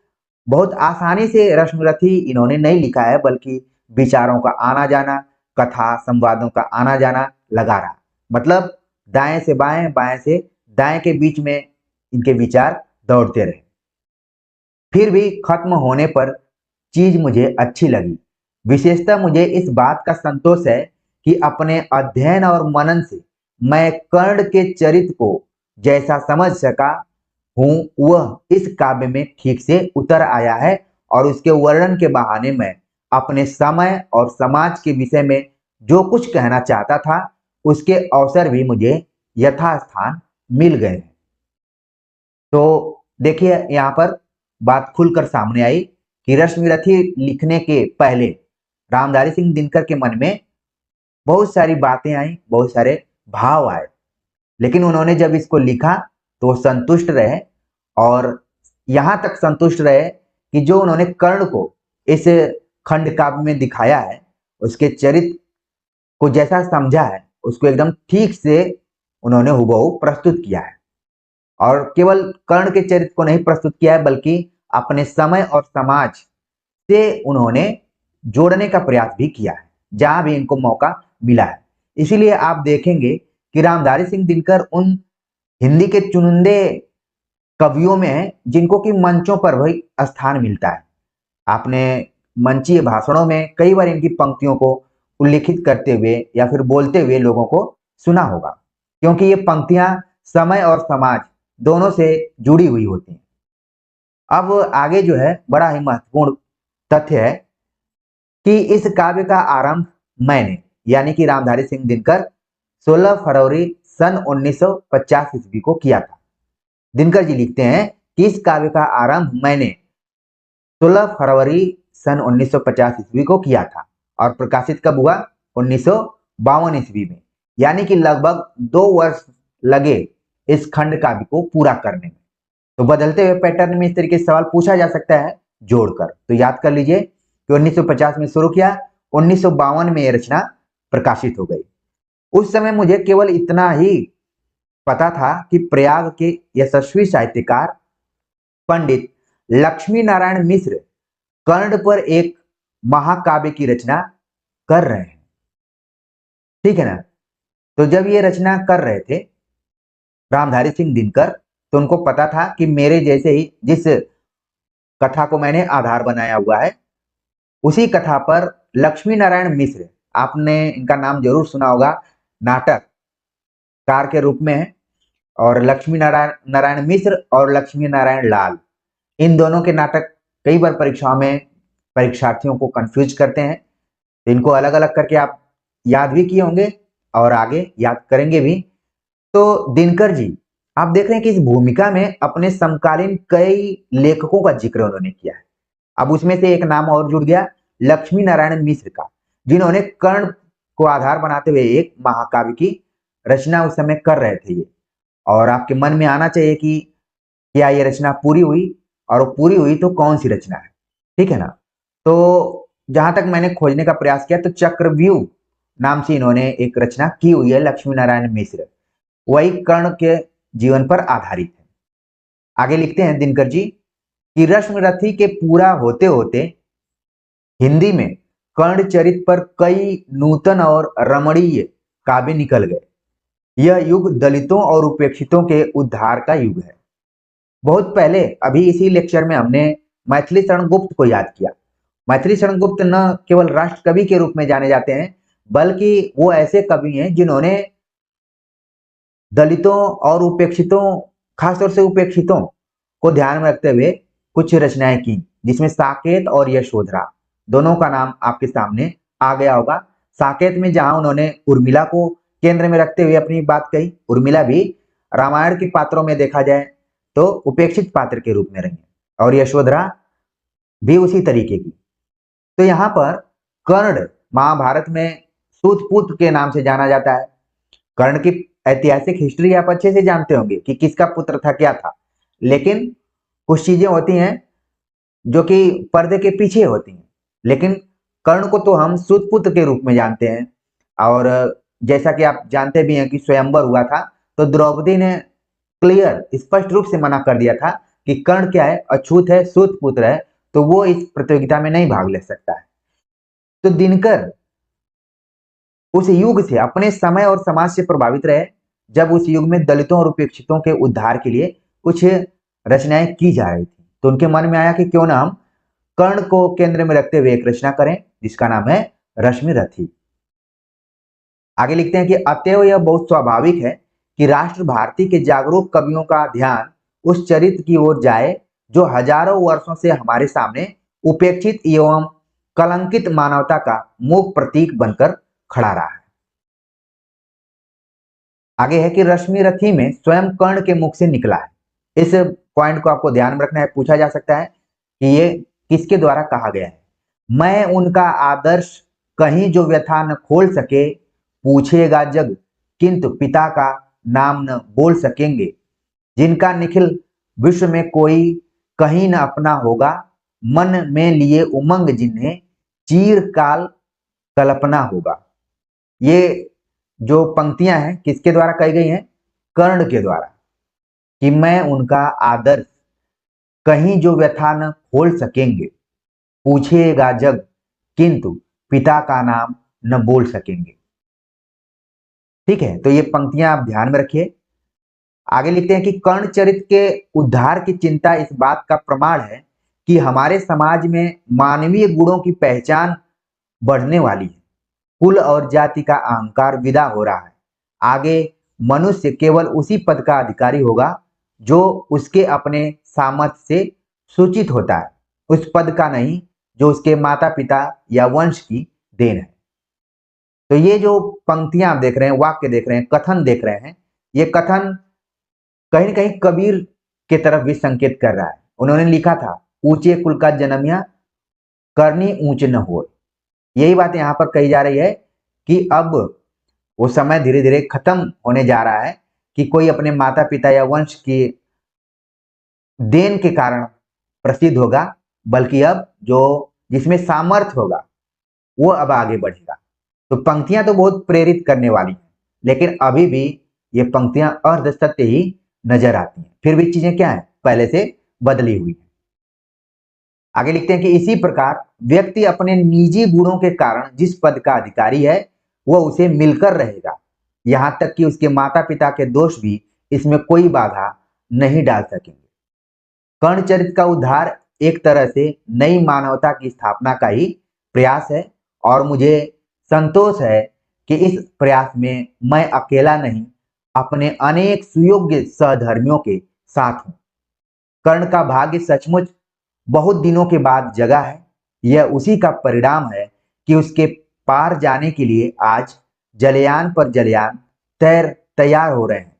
बहुत आसानी से रश्मिरथी इन्होंने नहीं लिखा है, बल्कि विचारों का आना जाना, कथा संवादों का आना जाना लगा रहा। मतलब दाएं से बाएं, बाएं से दाएं के बीच में इनके विचार दौड़ते रहे। फिर भी खत्म होने पर चीज मुझे अच्छी लगी। विशेषतः मुझे इस बात का संतोष है कि अपने अध्ययन और मनन से मैं कर्ण के चरित्र को जैसा समझ सका हूं वह इस काव्य में ठीक से उतर आया है और उसके वर्णन के बहाने मैं अपने समय और समाज के विषय में जो कुछ कहना चाहता था उसके अवसर भी मुझे यथास्थान मिल गए हैं। तो देखिए यहाँ पर बात खुलकर सामने आई कि रश्मिरथी लिखने के पहले रामधारी सिंह दिनकर के मन में बहुत सारी बातें आई, बहुत सारे भाव आए, लेकिन उन्होंने जब इसको लिखा तो संतुष्ट रहे और यहां तक संतुष्ट रहे कि जो उन्होंने कर्ण को इस खंड काव्य में दिखाया है उसके चरित्र को जैसा समझा है उसको एकदम ठीक से उन्होंने हुबहू प्रस्तुत किया है। और केवल कर्ण के चरित्र को नहीं प्रस्तुत किया है, बल्कि अपने समय और समाज से उन्होंने जोड़ने का प्रयास भी किया है जहां भी इनको मौका मिला है। इसीलिए आप देखेंगे कि रामधारी सिंह दिनकर उन हिंदी के चुनिंदे कवियों में है जिनको कि मंचों पर भी स्थान मिलता है। आपने मंचीय भाषणों में कई बार इनकी पंक्तियों को उल्लिखित करते हुए या फिर बोलते हुए लोगों को सुना होगा, क्योंकि ये पंक्तियां समय और समाज दोनों से जुड़ी हुई होती हैं। अब आगे जो है बड़ा ही महत्वपूर्ण तथ्य है कि इस काव्य का आरंभ मैंने यानी कि रामधारी सिंह दिनकर 16 फरवरी सन 1950 ईस्वी को किया था। दिनकर जी लिखते हैं कि इस काव्य का आरंभ मैंने 16 फरवरी सन 1950 ईस्वी को किया था और प्रकाशित कब हुआ? 1952 ईस्वी में। यानी कि लगभग 2 वर्ष लगे इस खंड काव्य को पूरा करने में। तो बदलते हुए पैटर्न में इस तरीके से सवाल पूछा जा सकता है जोड़कर। तो याद कर लीजिए कि 1950 में शुरू किया, 1952 में यह रचना प्रकाशित हो गई। उस समय मुझे केवल इतना ही पता था कि प्रयाग के यशस्वी साहित्यकार पंडित लक्ष्मी नारायण मिश्र कर्ण पर एक महाकाव्य की रचना कर रहे हैं। ठीक है ना। तो जब ये रचना कर रहे थे रामधारी सिंह दिनकर, तो उनको पता था कि मेरे जैसे ही जिस कथा को मैंने आधार बनाया हुआ है उसी कथा पर लक्ष्मी नारायण मिश्र, आपने इनका नाम जरूर सुना होगा, नाटककार के रूप में है। और लक्ष्मी नारायण नारायण मिश्र और लक्ष्मी नारायण लाल, इन दोनों के नाटक कई बार परीक्षाओं में परीक्षार्थियों को कंफ्यूज करते हैं। तो इनको अलग अलग करके आप याद भी किए होंगे और आगे याद करेंगे भी। तो दिनकर जी आप देख रहे हैं कि इस भूमिका में अपने समकालीन कई लेखकों का जिक्र उन्होंने किया है। अब उसमें से एक नाम और जुड़ गया, लक्ष्मी नारायण मिश्र का, जिन्होंने कर्ण को आधार बनाते हुए एक महाकाव्य की रचना उस समय कर रहे थे ये। और आपके मन में आना चाहिए कि क्या ये रचना पूरी हुई, और वो पूरी हुई तो कौन सी रचना है, ठीक है ना। तो जहां तक मैंने खोजने का प्रयास किया तो चक्रव्यूह नाम से इन्होंने एक रचना की हुई है, लक्ष्मी नारायण मिश्र, वही कर्ण के जीवन पर आधारित है। आगे लिखते हैं दिनकर जी कि रश्मरथी के पूरा होते होते हिंदी में कर्ण चरित पर कई नूतन और रमणीय काव्य निकल गए। यह युग दलितों और उपेक्षितों के उद्धार का युग है। बहुत पहले अभी इसी लेक्चर में हमने मैथिली शरण गुप्त को याद किया। मैथिली शरण गुप्त न केवल राष्ट्र कवि के रूप में जाने जाते हैं, बल्कि वो ऐसे कवि हैं जिन्होंने दलितों और उपेक्षितों, खासतौर से उपेक्षितों को ध्यान में रखते हुए कुछ रचनाएं की, जिसमें साकेत और यशोधरा दोनों का नाम आपके सामने आ गया होगा। साकेत में जहां उन्होंने उर्मिला को केंद्र में रखते हुए अपनी बात कही, उर्मिला भी रामायण के पात्रों में देखा जाए तो उपेक्षित पात्र के रूप में रही, और यशोधरा भी उसी तरीके की। तो यहाँ पर कर्ण महाभारत में सूतपुत्र के नाम से जाना जाता है। कर्ण की ऐतिहासिक हिस्ट्री आप अच्छे से जानते होंगे कि किसका पुत्र था, क्या था, लेकिन कुछ चीजें होती हैं जो कि पर्दे के पीछे होती हैं। लेकिन कर्ण को तो हम सूतपुत्र के रूप में जानते हैं, और जैसा कि आप जानते भी हैं कि स्वयंवर हुआ था तो द्रौपदी ने क्लियर स्पष्ट रूप से मना कर दिया था कि कर्ण क्या है, अछूत है, सूतपुत्र है, तो वो इस प्रतियोगिता में नहीं भाग ले सकता है। तो दिनकर उस युग से, अपने समय और समाज से प्रभावित रहे, जब उस युग में दलितों और उपेक्षितों के उद्धार के लिए कुछ रचनाएं की जा रही थी, तो उनके मन में आया कि क्यों ना हम कर्ण को केंद्र में रखते हुए एक रचना करें जिसका नाम है रश्मिरथी। आगे लिखते हैं कि अतएव यह बहुत स्वाभाविक है कि राष्ट्र भारती के जागरूक कवियों का ध्यान उस चरित्र की ओर जाए जो हजारों वर्षों से हमारे सामने उपेक्षित एवं कलंकित मानवता का मूक प्रतीक बनकर खड़ा रहा है। आगे है कि रश्मिरथी में स्वयं कर्ण के मुख से निकला है। इस पॉइंट को आपको ध्यान में रखना है, पूछा जा सकता है कि ये किसके द्वारा कहा गया है। मैं उनका आदर्श कहीं जो व्यथा न खोल सके, पूछेगा जग किंतु पिता का नाम न बोल सकेंगे, जिनका निखिल विश्व में कोई कहीं न अपना होगा, मन में लिए उमंग जिन्हें चीरकाल कल्पना होगा। ये जो पंक्तियां हैं किसके द्वारा कही गई हैं? कर्ण के द्वारा, कि मैं उनका आदर्श कहीं जो व्यथा न खोल सकेंगे, पूछेगा जग किंतु पिता का नाम न बोल सकेंगे। ठीक है, तो ये पंक्तियां आप ध्यान में रखिए। आगे लिखते हैं कि कर्ण चरित्र के उद्धार की चिंता इस बात का प्रमाण है कि हमारे समाज में मानवीय गुणों की पहचान बढ़ने वाली है। कुल और जाति का अहंकार विदा हो रहा है। आगे मनुष्य केवल उसी पद का अधिकारी होगा जो उसके अपने सामर्थ्य से सूचित होता है, उस पद का नहीं जो उसके माता पिता या वंश की देन है। तो ये जो पंक्तियां आप देख रहे हैं, वाक्य देख रहे हैं, कथन देख रहे हैं, ये कथन कहीं न कहीं कबीर के तरफ भी संकेत कर रहा है। उन्होंने लिखा था, ऊंचे कुल का जन्मिया करनी ऊंच न हो। यही बात यहाँ पर कही जा रही है कि अब वो समय धीरे धीरे खत्म होने जा रहा है कि कोई अपने माता पिता या वंश की देन के कारण प्रसिद्ध होगा, बल्कि अब जो जिसमें सामर्थ्य होगा वो अब आगे बढ़ेगा। तो पंक्तियां तो बहुत प्रेरित करने वाली हैं, लेकिन अभी भी ये पंक्तियां अर्ध सत्य ही नजर आती हैं। फिर भी चीजें क्या है, पहले से बदली हुई है। आगे लिखते हैं कि इसी प्रकार व्यक्ति अपने निजी गुणों के कारण जिस पद का अधिकारी है वह उसे मिलकर रहेगा, यहां तक कि उसके माता पिता के दोष भी इसमें कोई बाधा नहीं डाल सकेंगे। कर्ण चरित्र का उद्धार एक तरह से नई मानवता की स्थापना का ही प्रयास है, और मुझे संतोष है कि इस प्रयास में मैं अकेला नहीं, अपने अनेक सुयोग्य सहधर्मियों के साथ हूं। कर्ण का भाग्य सचमुच बहुत दिनों के बाद जगा है। यह उसी का परिणाम है कि उसके पार जाने के लिए आज जलयान पर जलयान तैयार हो रहे हैं।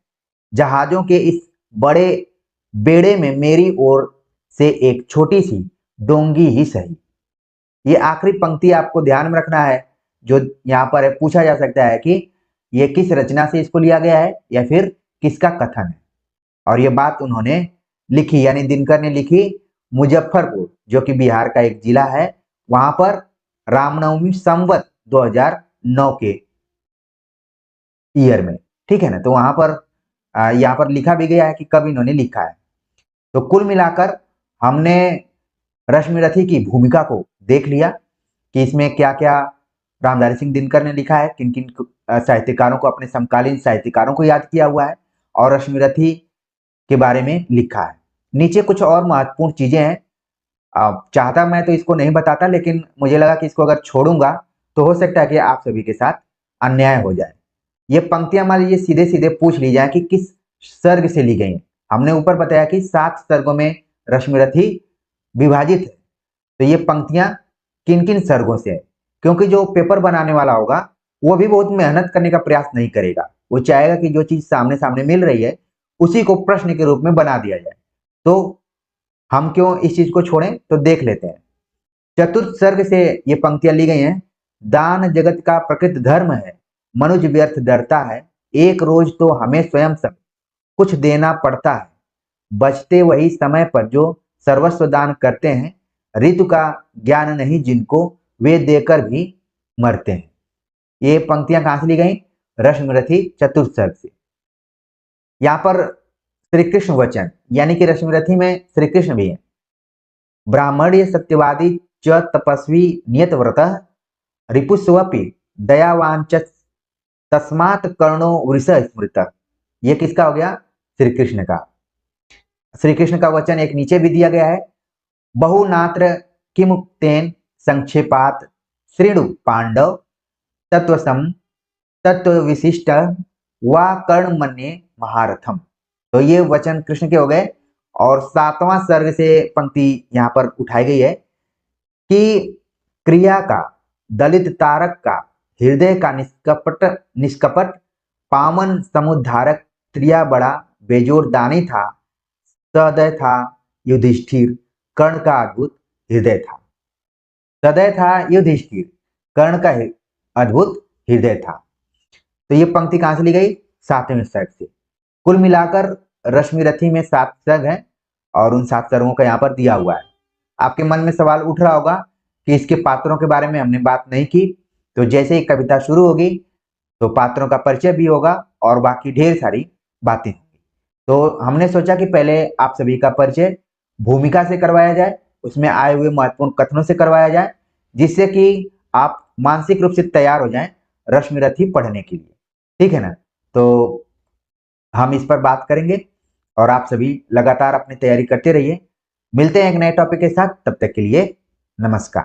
जहाजों के इस बड़े बेड़े में मेरी ओर से एक छोटी सी डोंगी ही सही। ये आखिरी पंक्ति आपको ध्यान में रखना है, जो यहाँ पर पूछा जा सकता है कि ये किस रचना से इसको लिया गया है या फिर किसका कथन है। और ये बात उन्होंने लिखी, यानी दिनकर ने लिखी मुजफ्फरपुर, जो कि बिहार का एक जिला है, वहां पर रामनवमी संवत 2009 के ईयर में। ठीक है ना, तो वहां पर यहाँ पर लिखा भी गया है कि कब इन्होंने लिखा है। तो कुल मिलाकर हमने रश्मिरथी की भूमिका को देख लिया कि इसमें क्या क्या रामधारी सिंह दिनकर ने लिखा है, किन किन साहित्यकारों को, अपने समकालीन साहित्यकारों को याद किया हुआ है और रश्मिरथी के बारे में लिखा है। नीचे कुछ और महत्वपूर्ण चीजें हैं, चाहता मैं तो इसको नहीं बताता, लेकिन मुझे लगा कि इसको अगर छोड़ूंगा तो हो सकता है कि आप सभी के साथ अन्याय हो जाए। ये पंक्तियां मान लीजिए सीधे सीधे पूछ ली जाए कि किस सर्ग से ली गई। हमने ऊपर बताया कि 7 सर्गों में रश्मिरथी विभाजित है, तो ये पंक्तियां किन किन सर्गों से है, क्योंकि जो पेपर बनाने वाला होगा वो भी बहुत मेहनत करने का प्रयास नहीं करेगा, वो चाहेगा कि जो चीज सामने सामने मिल रही है उसी को प्रश्न के रूप में बना दिया जाए। तो हम क्यों इस चीज को छोड़ें, तो देख लेते हैं। चतुर्थ सर्ग से ये पंक्तियां ली गई हैं। दान जगत का प्रकृत धर्म है, मनुज व्यर्थ डरता है, एक रोज तो हमें स्वयं सब कुछ देना पड़ता है, बचते वही समय पर जो सर्वस्व दान करते हैं, ऋतु का ज्ञान नहीं जिनको वे देकर भी मरते हैं। ये पंक्तियां कहां से ली गई? रश्मिरथी चतुर्थ सर्ग से। यहाँ पर श्री कृष्ण वचन, यानी कि रश्मिरथी में श्री कृष्ण भी है। ब्राह्मण्य सत्यवादी च तपस्वी नियत व्रतः रिपुस्वपि दयावान च तस्मात् कर्णो वृष स्मृतः। ये किसका हो गया? श्री कृष्ण का। श्री कृष्ण का वचन एक नीचे भी दिया गया है। बहुनात्र किमुक्तेन संक्षेपात श्रेणु पांडव तत्वसम तत्व विशिष्ट वा कर्णमन्ये महारथम। तो ये वचन कृष्ण के हो गए। और 7वां सर्ग से पंक्ति यहाँ पर उठाई गई है कि क्रिया का दलित तारक का हृदय का निष्कपट पावन समुद्धारक त्रिया बड़ा बेजोर दानी था, सदय था युधिष्ठिर कर्ण का अद्भुत हृदय था। सदय था युधिष्ठिर कर्ण का अद्भुत हृदय था। तो ये पंक्ति कहां से ली गई? 7वें सर्ग से। कुल मिलाकर रश्मिरथी में 7 सर्ग हैं और उन 7 सर्गों का यहाँ पर दिया हुआ है। आपके मन में सवाल उठ रहा होगा कि इसके पात्रों के बारे में हमने बात नहीं की। तो जैसे ही कविता शुरू होगी तो पात्रों का परिचय भी होगा और बाकी ढेर सारी बातें होंगी। तो हमने सोचा कि पहले आप सभी का परिचय भूमिका से करवाया जाए, उसमें आए हुए महत्वपूर्ण कथनों से करवाया जाए, जिससे कि आप मानसिक रूप से तैयार हो जाएं रश्मिरथी पढ़ने के लिए। ठीक है ना? तो हम इस पर बात करेंगे और आप सभी लगातार अपनी तैयारी करते रहिए। मिलते हैं एक नए टॉपिक के साथ, तब तक के लिए नमस्कार।